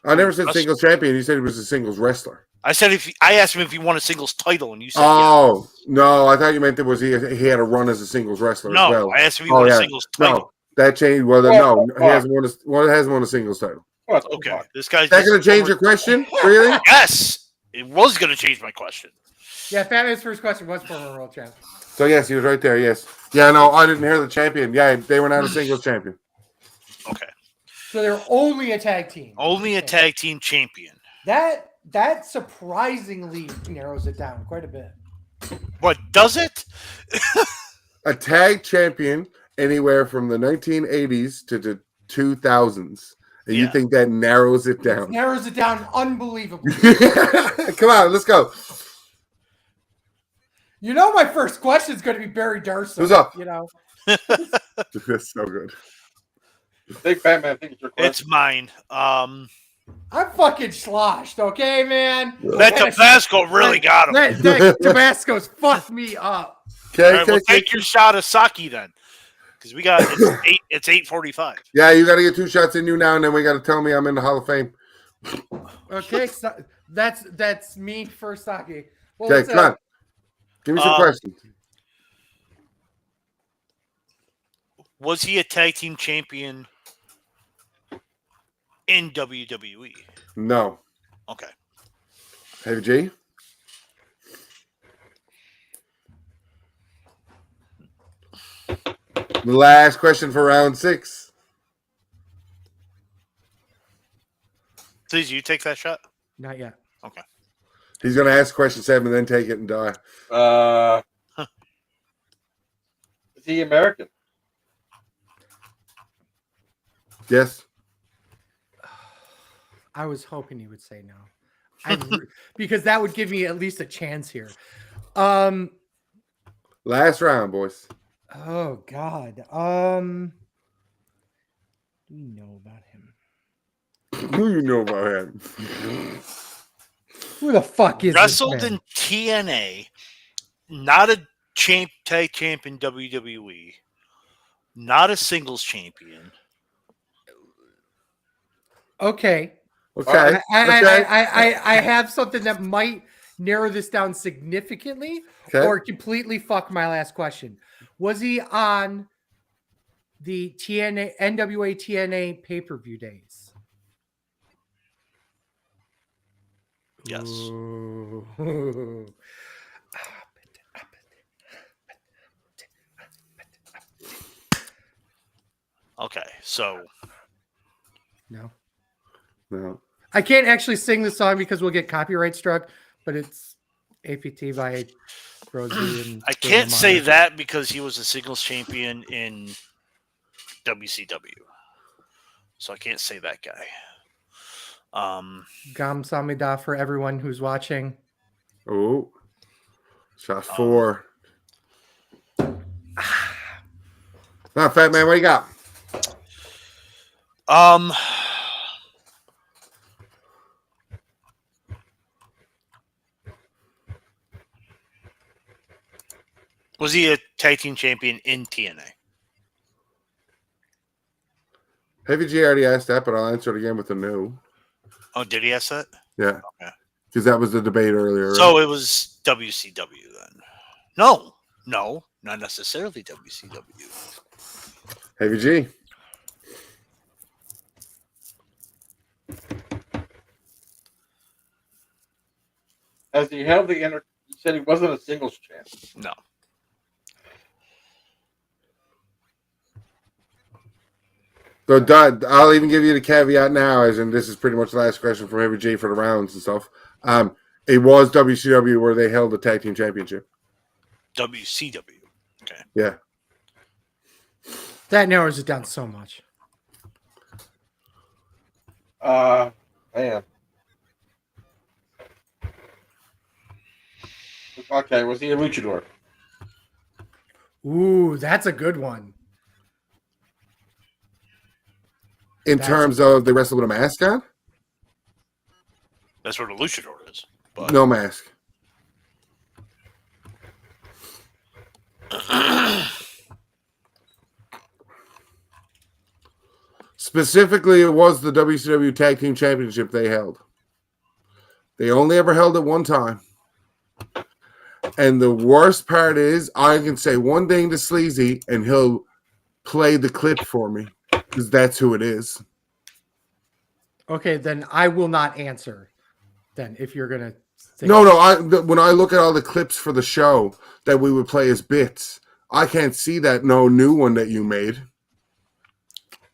I never said singles champion. You said he was a singles wrestler. I said I asked him if he won a singles title, and you said Oh, no. I thought you meant that was he had a run as a singles wrestler no. as well. I asked him if he won yeah. a singles title. No, that changed. Well, Well, no. He hasn't won a singles title. What the Okay, fuck? this guy's Is that just going to change former- your question? Really? Yes, it was going to change my question. Yeah, Fatman's first question was former world champion. So, yes, he was right there. Yes. Yeah, no, I didn't hear the champion. Yeah, they were not a singles champion. Okay, So they're only a tag team. only a tag team champion. That surprisingly narrows it down quite a bit. What does it? A tag champion anywhere from the 1980s to the 2000s. And you Yeah. think that narrows it It down? narrows it down unbelievably. Come on, let's go. You know, my first question is going to be Barry Darson. Who's up? You know, That's so good. Big Fat Man, I think it's your question. It's mine. I'm fucking sloshed, okay, man? That Tabasco really got him. That Tabasco's fucked me up. Okay, All right, well, take your shot of sake then, because we got it's 8:45. Yeah, you got to get 2 shots in you now, and then we got to tell me I'm in the Hall of Fame. Okay, so that's me for sake. Well, Okay, let's, come on. Give me some questions. Was he a tag team champion in WWE? No. Okay. Heavy G? The last question for round 6. Please, you take that shot. Not yet. Okay. He's going to ask question 7 and then take it and die. Is he American? Yes? I was hoping he would say no. Because that would give me at least a chance here. Last round, boys. Oh God. Do we know about him? Who you know about him? Who the fuck is Wrestled this man? in TNA not a tag champ in WWE, not a singles champion. Okay. Okay. I have something that might narrow this down significantly or completely fuck my last question. Was he on the NWA TNA pay-per-view days? Yes. Ooh. Okay, so No. I can't actually sing the song because we'll get copyright struck, but it's APT by Rosie and I can't say that because he was a singles champion in WCW. So I can't say that guy. Gam Samida for everyone who's watching. Oh. Shot 4. Fat Man, what you got? Was he a tag team champion in TNA? Heavy G already asked that, but I'll answer it again with a no. Oh, did he ask that? Yeah. Okay. Because that was the debate earlier. So it was WCW then. No, not necessarily WCW. Heavy G. As he held the he said he wasn't a singles champ. No. So I'll even give you the caveat now, as in this is pretty much the last question from Heavy G for the rounds and stuff. It was WCW where they held the tag team championship. WCW. Okay. Yeah. That narrows it down so much. Man. Okay, was he a luchador? Ooh, that's a good one. In terms of they wrestle with a mask on? That's what a luchador is. But No mask. Specifically, it was the WCW Tag Team Championship they held. They only ever held it one time. And the worst part is, I can say one thing to Sleazy, and he'll play the clip for me, because that's who it is. Okay, then I will not answer. Then, if you're gonna say No. When I look at all the clips for the show that we would play as bits, I can't see that new one that you made.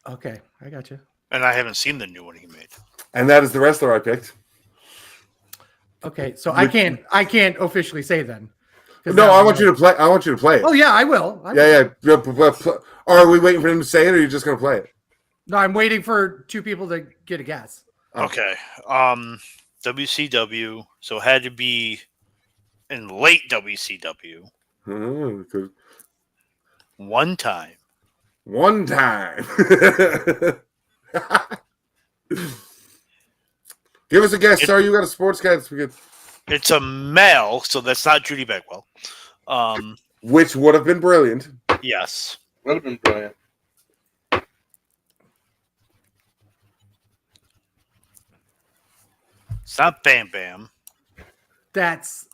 Okay, I got you. and I haven't seen the new one he made. And that is the wrestler I picked. Okay, so I can't officially say then. No, I want you to play. I want you to play it. Oh yeah, I will. Yeah. Or are we waiting for him to say it, or are you just going to play it? No, I'm waiting for two people to get a guess. Okay. WCW. So it had to be in late WCW. Good. One time. Give us a guess, sir. You got a sports guy. It's a male, so that's not Judy Bagwell. Which would have been brilliant. Yes. Would have been brilliant. It's not Bam Bam. That's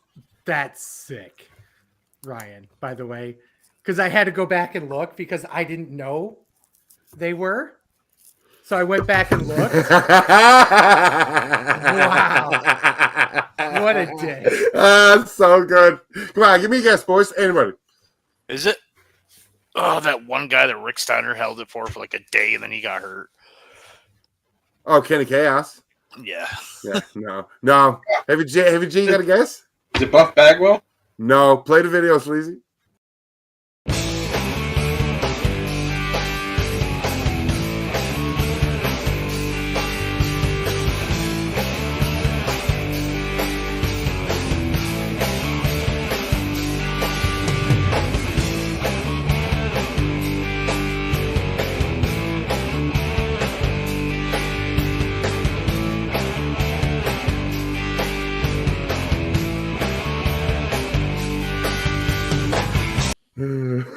sick, Ryan, by the way. Because I had to go back and look because I didn't know they were. So I went back and looked. Wow. What a day. That's so good. Come on, give me a guess, boys. Anybody. Is it? Oh, that one guy that Rick Steiner held it for like a day and then he got hurt. Oh, Kenny Chaos. Yeah. Yeah, no. Heavy G, you got a guess? Is it Buff Bagwell? No. Play the video, Sleazy.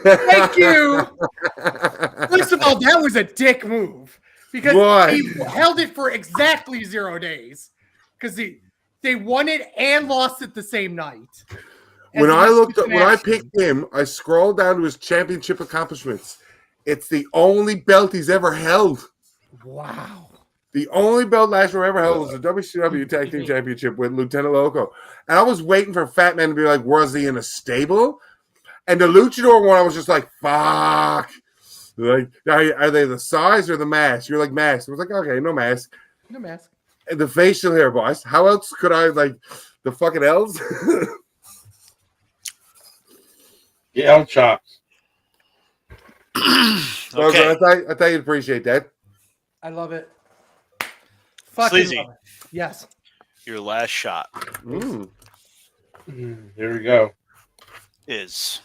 Thank you. First of all, that was a dick move because Why? he held it for exactly 0 days because they won it and lost it the same night. When As I an looked at when I action. picked him, I scrolled down to his championship accomplishments. It's the only belt he's ever held. Wow. The only belt Lashley ever held was the WCW Tag Team Championship with Lieutenant Loco. And I was waiting for Fat Man to be like, was he in a stable? And the Luchador one, I was just like, fuck. Like, are they the size or the mask? You're like, mask. I was like, okay, no mask. No mask. And the facial hair, boys. How else could I, like, the fucking L's? The L chops. Okay. I thought you'd appreciate that. I love it. Fucking Sleazy. love it. Yes. Your last shot Mm. Here we go. is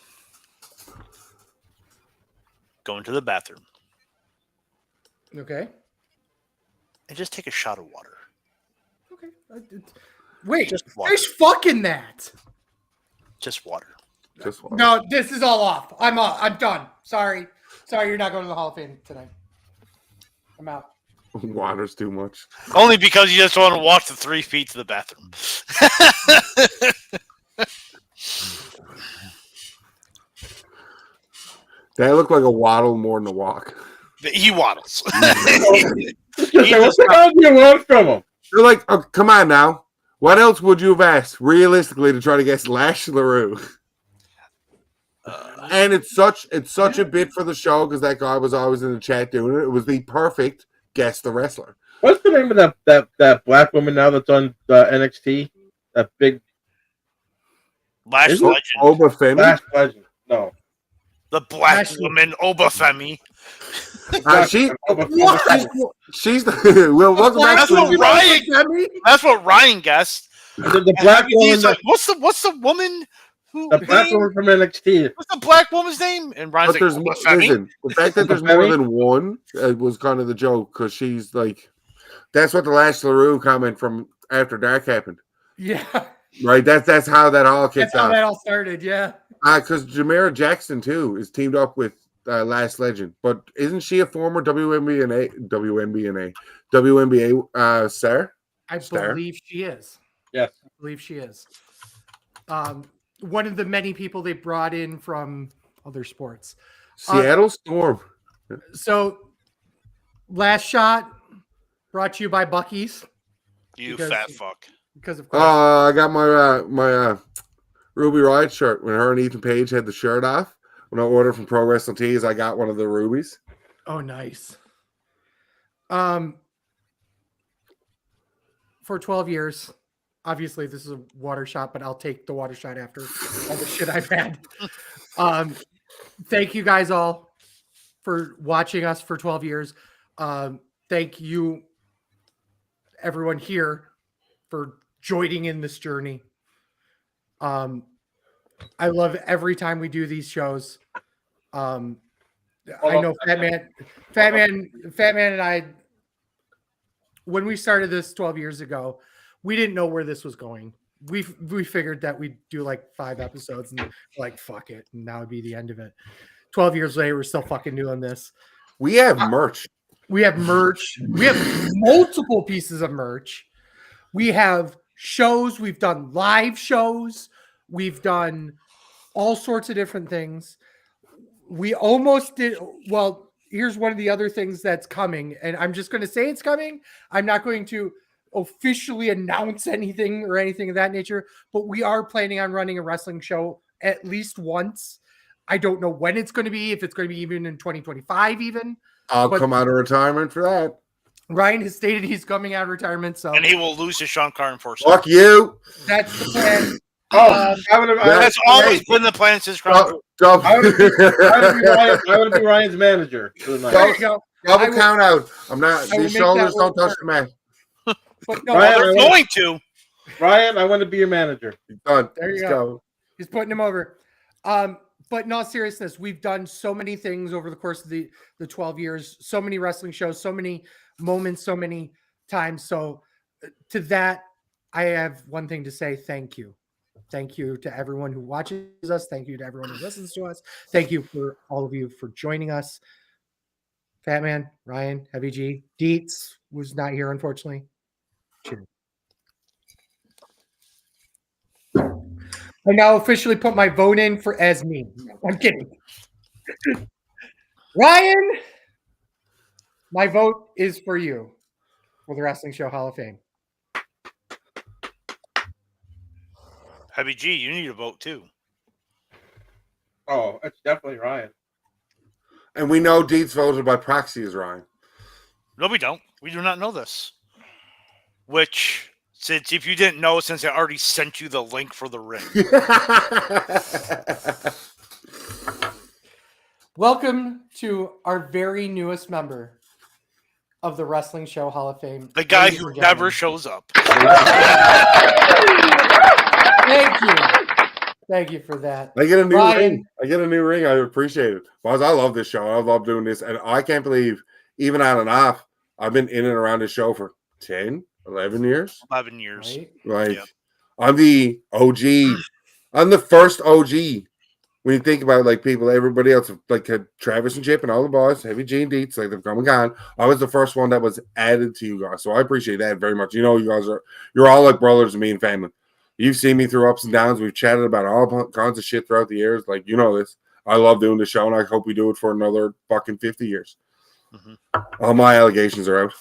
going to the bathroom Okay. and just take a shot of water. Okay. Wait, Just water. there's fucking that. Just water. Just one. No, this is all off. I'm done. Sorry, you're not going to the Hall of Fame tonight. I'm out. Water's too much. Only because you just want to walk the 3 feet to the bathroom. That looked like a waddle more than a walk. He waddles. What the hell do you want from him? You're like, oh, come on now. What else would you have asked realistically to try to guess Lash LaRue? And it's such a bit for the show because that guy was always in the chat doing it. It was the perfect guess the wrestler. What's the name of that black woman now that's on NXT? That big Lash Isn't it Legend. Oba Femi? Lash Legend. No. The black Lash- woman, Obafemi. She's the well. Welcome back. That's what Sleazy. Ryan. That's what Ryan guessed. The black woman. He's like, what's the woman who? The black woman from NXT. What's the black woman's name? And Ryan's But there's like, Obafemi. listen, the fact that there's more than one was kind of the joke because she's like, that's what the Lash LaRue comment from After Dark happened, Yeah. right? That's how that all That's kicked how off. that all started. Yeah. Because Jamara Jackson too is teamed up with Last Legend, but isn't she a former WNBA star? I Star? believe she is. Yes. I believe she is. One of the many people they brought in from other sports. Seattle Storm. So, last shot brought to you by Bucky's You Because- fat fuck. because of course. I got my Ruby Riot shirt when her and Ethan Page had the shirt off. When I ordered from Pro Wrestling Tees, I got one of the rubies. Oh, nice. For 12 years, obviously this is a water shot, but I'll take the water shot after all the shit I've had. Thank you guys all for watching us for 12 years. Thank you, everyone here, for joining in this journey. I love every time we do these shows. I know Fat Man and I, when we started this 12 years ago, we didn't know where this was going. We figured that we'd do like 5 episodes and like, fuck it. And that would be the end of it. 12 years later, we're still fucking doing this. We have merch. We have merch. We have multiple pieces of merch. We have shows. We've done live shows. We've done all sorts of different things. We almost did. Well, here's one of the other things that's coming. And I'm just going to say it's coming. I'm not going to officially announce anything or anything of that nature. But we are planning on running a wrestling show at least once. I don't know when it's going to be. If it's going to be even in 2025 even. I'll But- come out of retirement for that. Ryan has stated he's coming out of retirement, so And he will lose to Sean Carr in 4 Fuck you. that's the plan. Oh, That's always been the plan since Crown. Double, I would be Ryan's manager for the night. There you go. I will- count out. I'm not. I will These make shoulders that don't work. touch the mat. But no, Ryan, They're going to. Ryan, I want to be your manager. Done. There you Let's go. He's putting him over. But in all seriousness, we've done so many things over the course of the 12 years, so many wrestling shows, so many moments, so many times. So to that, I have one thing to say. Thank you. Thank you to everyone who watches us. Thank you to everyone who listens to us. Thank you for all of you for joining us. Fatman, Ryan, Heavy G, Dietz was not here, unfortunately. Cheers. I now officially put my vote in for as me. No, I'm kidding. Ryan, my vote is for you for the Wrestling Show Hall of Fame. Heavy G, you need a vote too. Oh, it's definitely Ryan. And we know Deeds voted by proxy as Ryan. No, we don't. We do not know this. Which, since if you didn't know, since I already sent you the link for the ring. Welcome to our very newest member of the Wrestling Show Hall of Fame. The guy ladies who and gentlemen. never shows up. Thank you. Thank you for that. I get a new Ryan. ring. I get a new ring. I appreciate it. Because I love this show. I love doing this. And I can't believe, even on and off, I've been in and around this show for 10, 11 years. 11 years. Right? Like, Yep. I'm the OG. I'm the first OG. When you think about like people, everybody else, like Travis and Chip and all the boys, Heavy G and Deets, like they've come and gone. I was the first one that was added to you guys. So I appreciate that very much. You know, you guys you're all like brothers to me and family. You've seen me through ups and downs. We've chatted about all kinds of shit throughout the years. Like, you know this. I love doing the show, and I hope we do it for another fucking 50 years. Mm-hmm. All my allegations are out.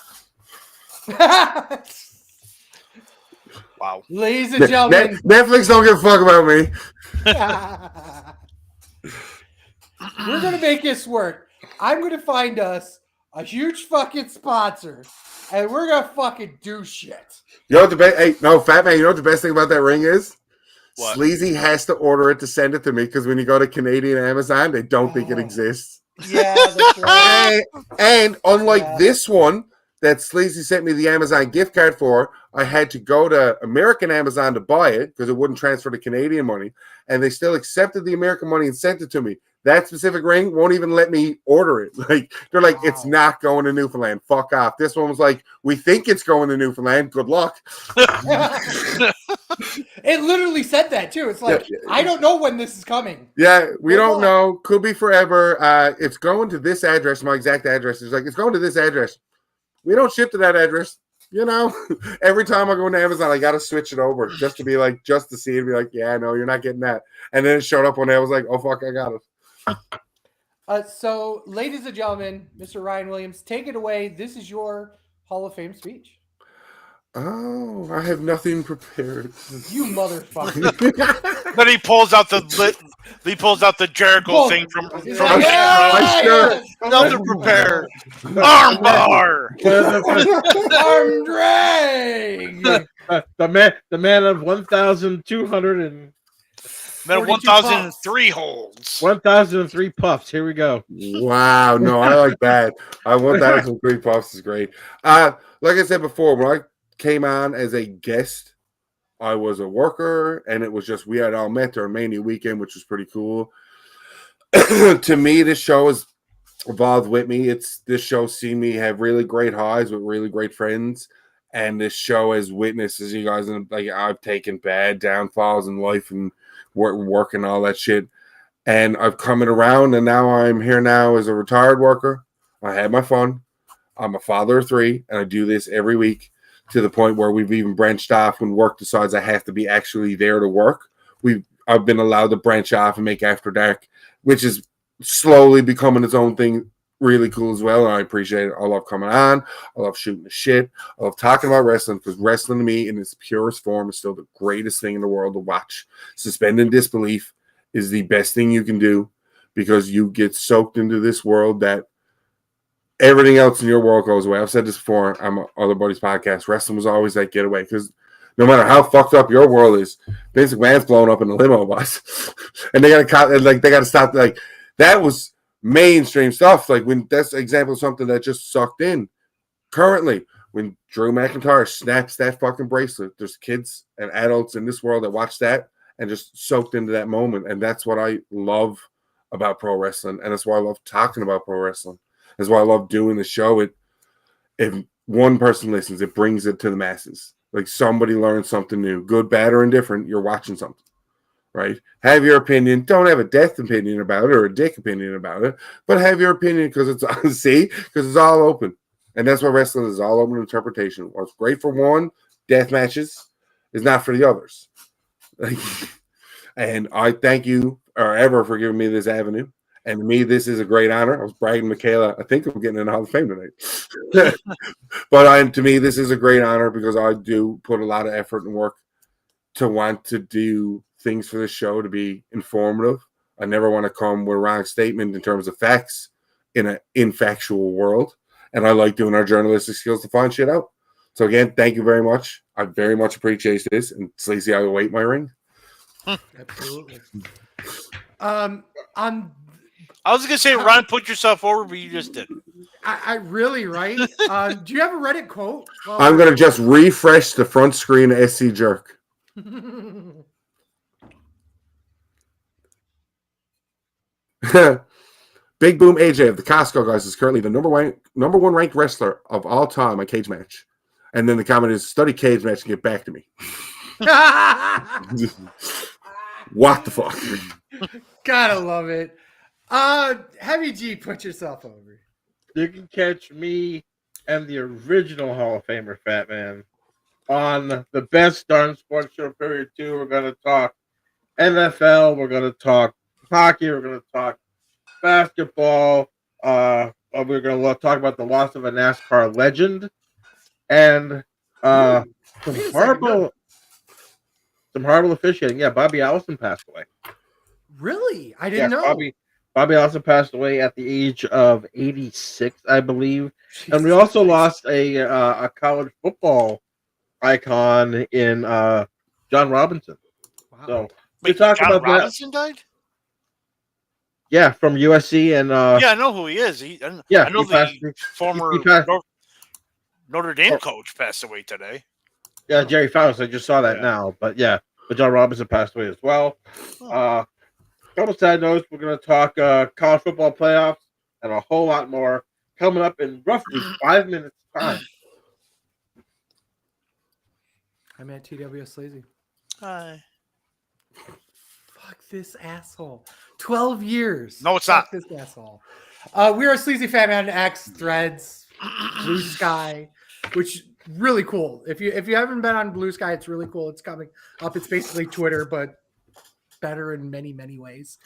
Wow. Ladies and gentlemen. Netflix don't give a fuck about me. We're going to make this work. I'm going to find us a huge fucking sponsor, and we're going to fucking do shit. You know what the best? Hey, no, Fat Man. You know what the best thing about that ring is? What? Sleazy has to order it to send it to me because when you go to Canadian Amazon, they don't think it exists. Yeah, that's right. And unlike this one that Sleazy sent me the Amazon gift card for, I had to go to American Amazon to buy it because it wouldn't transfer to Canadian money, and they still accepted the American money and sent it to me. That specific ring won't even let me order it. Like they're like, It's not going to Newfoundland. Fuck off. This one was like, we think it's going to Newfoundland. Good luck. It literally said that too. It's like, I don't know when this is coming. Yeah, we don't know. Could be forever. It's going to this address. My exact address is like, it's going to this address. We don't ship to that address. You know, every time I go into Amazon, I got to switch it over just to be like, just to see it and be like, yeah, no, you're not getting that. And then it showed up one day. I was like, oh, fuck, I got it. So, ladies and gentlemen, Mr. Ryan Williams, take it away. This is your Hall of Fame speech. Oh, I have nothing prepared. You motherfucker. Then he pulls out the Jericho thing from nothing prepared. Armbar. Arm drag. The man of 1,200 and 1,003 holds. 1,003 puffs. Here we go. Wow, no, I like that. I want that. Some 3 puffs is great. Like I said before, when I came on as a guest, I was a worker, and it was just we had all met during Mania weekend, which was pretty cool. To me, this show has evolved with me. This show's seen me have really great highs with really great friends, and this show has witnessed, as you guys know, like I've taken bad downfalls in life and work and all that shit, and I've come it around, and now I'm here now as a retired worker. I had my fun. I'm a father of 3, and I do this every week. To the point where we've even branched off when work decides I have to be actually there to work. I've been allowed to branch off and make After Dark, which is slowly becoming its own thing, really cool as well. And I appreciate it. I love coming on. I love shooting the shit. I love talking about wrestling because wrestling to me in its purest form is still the greatest thing in the world to watch. Suspending disbelief is the best thing you can do because you get soaked into this world that everything else in your world goes away. I've said this before on my other buddies' podcast. Wrestling was always that getaway because no matter how fucked up your world is, Vince McMahon's blown up in a limo bus, and they gotta stop. Like that was mainstream stuff. Like when that's an example of something that just sucked in. Currently, when Drew McIntyre snaps that fucking bracelet, there's kids and adults in this world that watch that and just soaked into that moment, and that's what I love about pro wrestling, and that's why I love talking about pro wrestling. That's why I love doing the show. If one person listens, it brings it to the masses. Like somebody learns something new, good, bad, or indifferent. You're watching something. right? Have your opinion. Don't have a death opinion about it or a dick opinion about it, but have your opinion because it's because it's all open, and that's what wrestling is, all open interpretation. What's great for one, death matches, is not for the others. And I thank you or ever for giving me this avenue. And to me, this is a great honor. I was bragging, Michaela. I think I'm getting in the Hall of Fame tonight. But to me, this is a great honor because I do put a lot of effort and work to want to do things for this show to be informative. I never want to come with a wrong statement in terms of facts in an infactual world. And I like doing our journalistic skills to find shit out. So again, thank you very much. I very much appreciate this. And Sleazy, I await my ring. Absolutely. I was gonna say, Ron, put yourself over, but you just didn't. I really, right? Do you have a Reddit quote? Well, I'm going to just refresh the front screen of SC Jerk. Big Boom AJ of the Costco guys is currently the number one ranked wrestler of all time on Cage Match. And then the comment is, study Cage Match and get back to me. What the fuck? Gotta love it. Heavy G, put yourself over. You can catch me and the original Hall of Famer Fatman on the best darn sports show period 2. We're going to talk NFL. We're going to talk hockey. We're going to talk basketball. We're going to talk about the loss of a NASCAR legend and some horrible officiating. Yeah, Bobby Allison passed away. Really? I didn't know. Bobby Allison passed away at the age of 86, I believe. Jesus and we also Christ. lost a college football icon in John Robinson. Wow. So Wait, we talk John about Robinson died? Yeah, from USC and Yeah, I know who he is. I know the former Notre Dame coach passed away today. Yeah, Jerry Fowles. I just saw that now. But John Robinson passed away as well. Couple side notes. We're going to talk college football playoffs and a whole lot more coming up in roughly 5 minutes time. I'm at TWS Sleazy. Hi. Fuck this asshole. 12 years. No, it's Fuck not. this asshole. We are Sleazy Fatman X, Threads, Blue Sky, which really cool. If you haven't been on Blue Sky, it's really cool. It's coming up. It's basically Twitter, but better in many, many ways.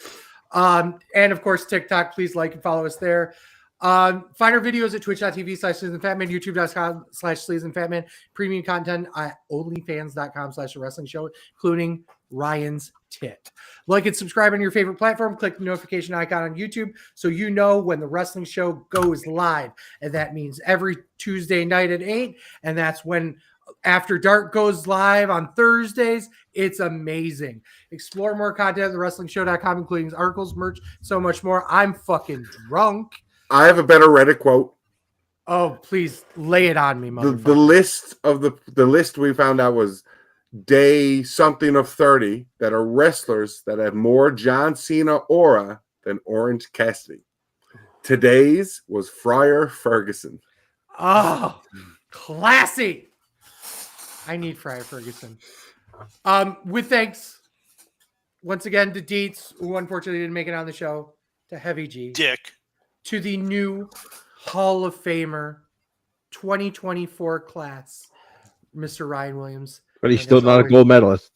And of course, TikTok. Please like and follow us there. Find our videos at twitch.tv/SleazyandFatman, youtube.com/SleazyandFatman, premium content at onlyfans.com/wrestling show, including Ryan's tit. Like and subscribe on your favorite platform. Click the notification icon on YouTube so you know when the wrestling show goes live. And that means every Tuesday night at 8. And that's when After Dark goes live on Thursdays. It's amazing. Explore more content at thewrestlingshow.com, including articles, merch, so much more. I'm fucking drunk. I have a better Reddit quote. Oh, please lay it on me, motherfucker. The list of the list we found out was day something of 30 that are wrestlers that have more John Cena aura than Orange Cassidy. Today's was Friar Ferguson. Oh, classy. I need Friar Ferguson. With thanks once again to Dietz, who unfortunately didn't make it on the show, to Heavy G, Dick. to the new Hall of Famer 2024 class, Mr. Ryan Williams. But he's still not a gold medalist.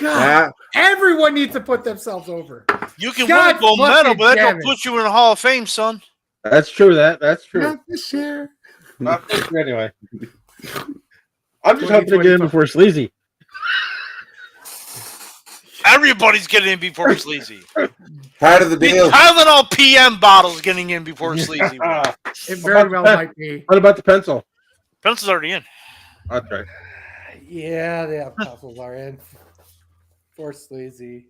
God, everyone needs to put themselves over. You can win a gold medal, but that don't put you in the Hall of Fame, son. That's true. That's true. Not this year. Not this year anyway. I'm just hoping to get in before Sleazy. Everybody's getting in before Sleazy. Part of the deal. The Tylenol PM bottle's getting in before Sleazy. It very well might be. What about the pencil? Pencil's already in. That's right. Yeah, the pencils are in. For Sleazy.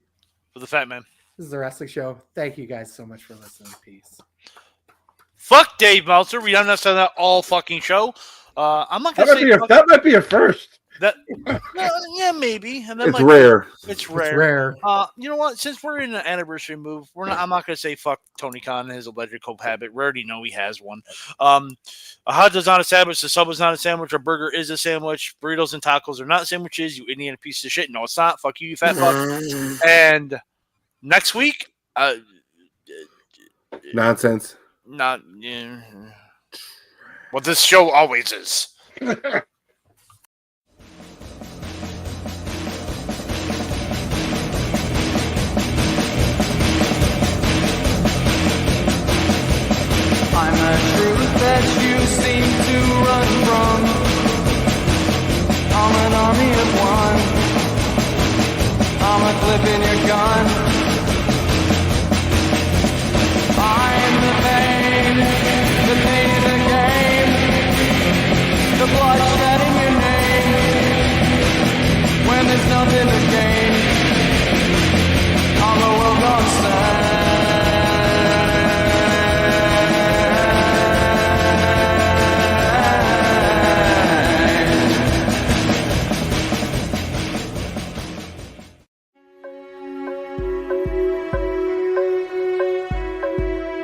For the Fat Man. This is the wrestling show. Thank you guys so much for listening. Peace. Fuck Dave Meltzer. We haven't done that all fucking show. I'm not gonna say That might be a first. That yeah, maybe. And then It's rare. It's rare. It's rare. You know what? Since we're in an anniversary move, I'm not going to say fuck Tony Khan and his alleged cohabit. We already know he has one. A hot dog's not a sandwich. A sub is not a sandwich. A burger is a sandwich. Burritos and tacos are not sandwiches. You Indian piece of shit. No, it's not. Fuck you, you fat fuck. And next week, Nonsense. not. Well, this show always is. I'm a truth that you seem to run from. I'm an army of one. I'm a clip in your gun. I'm the pain in the game. The bloodshed in your name. When there's nothing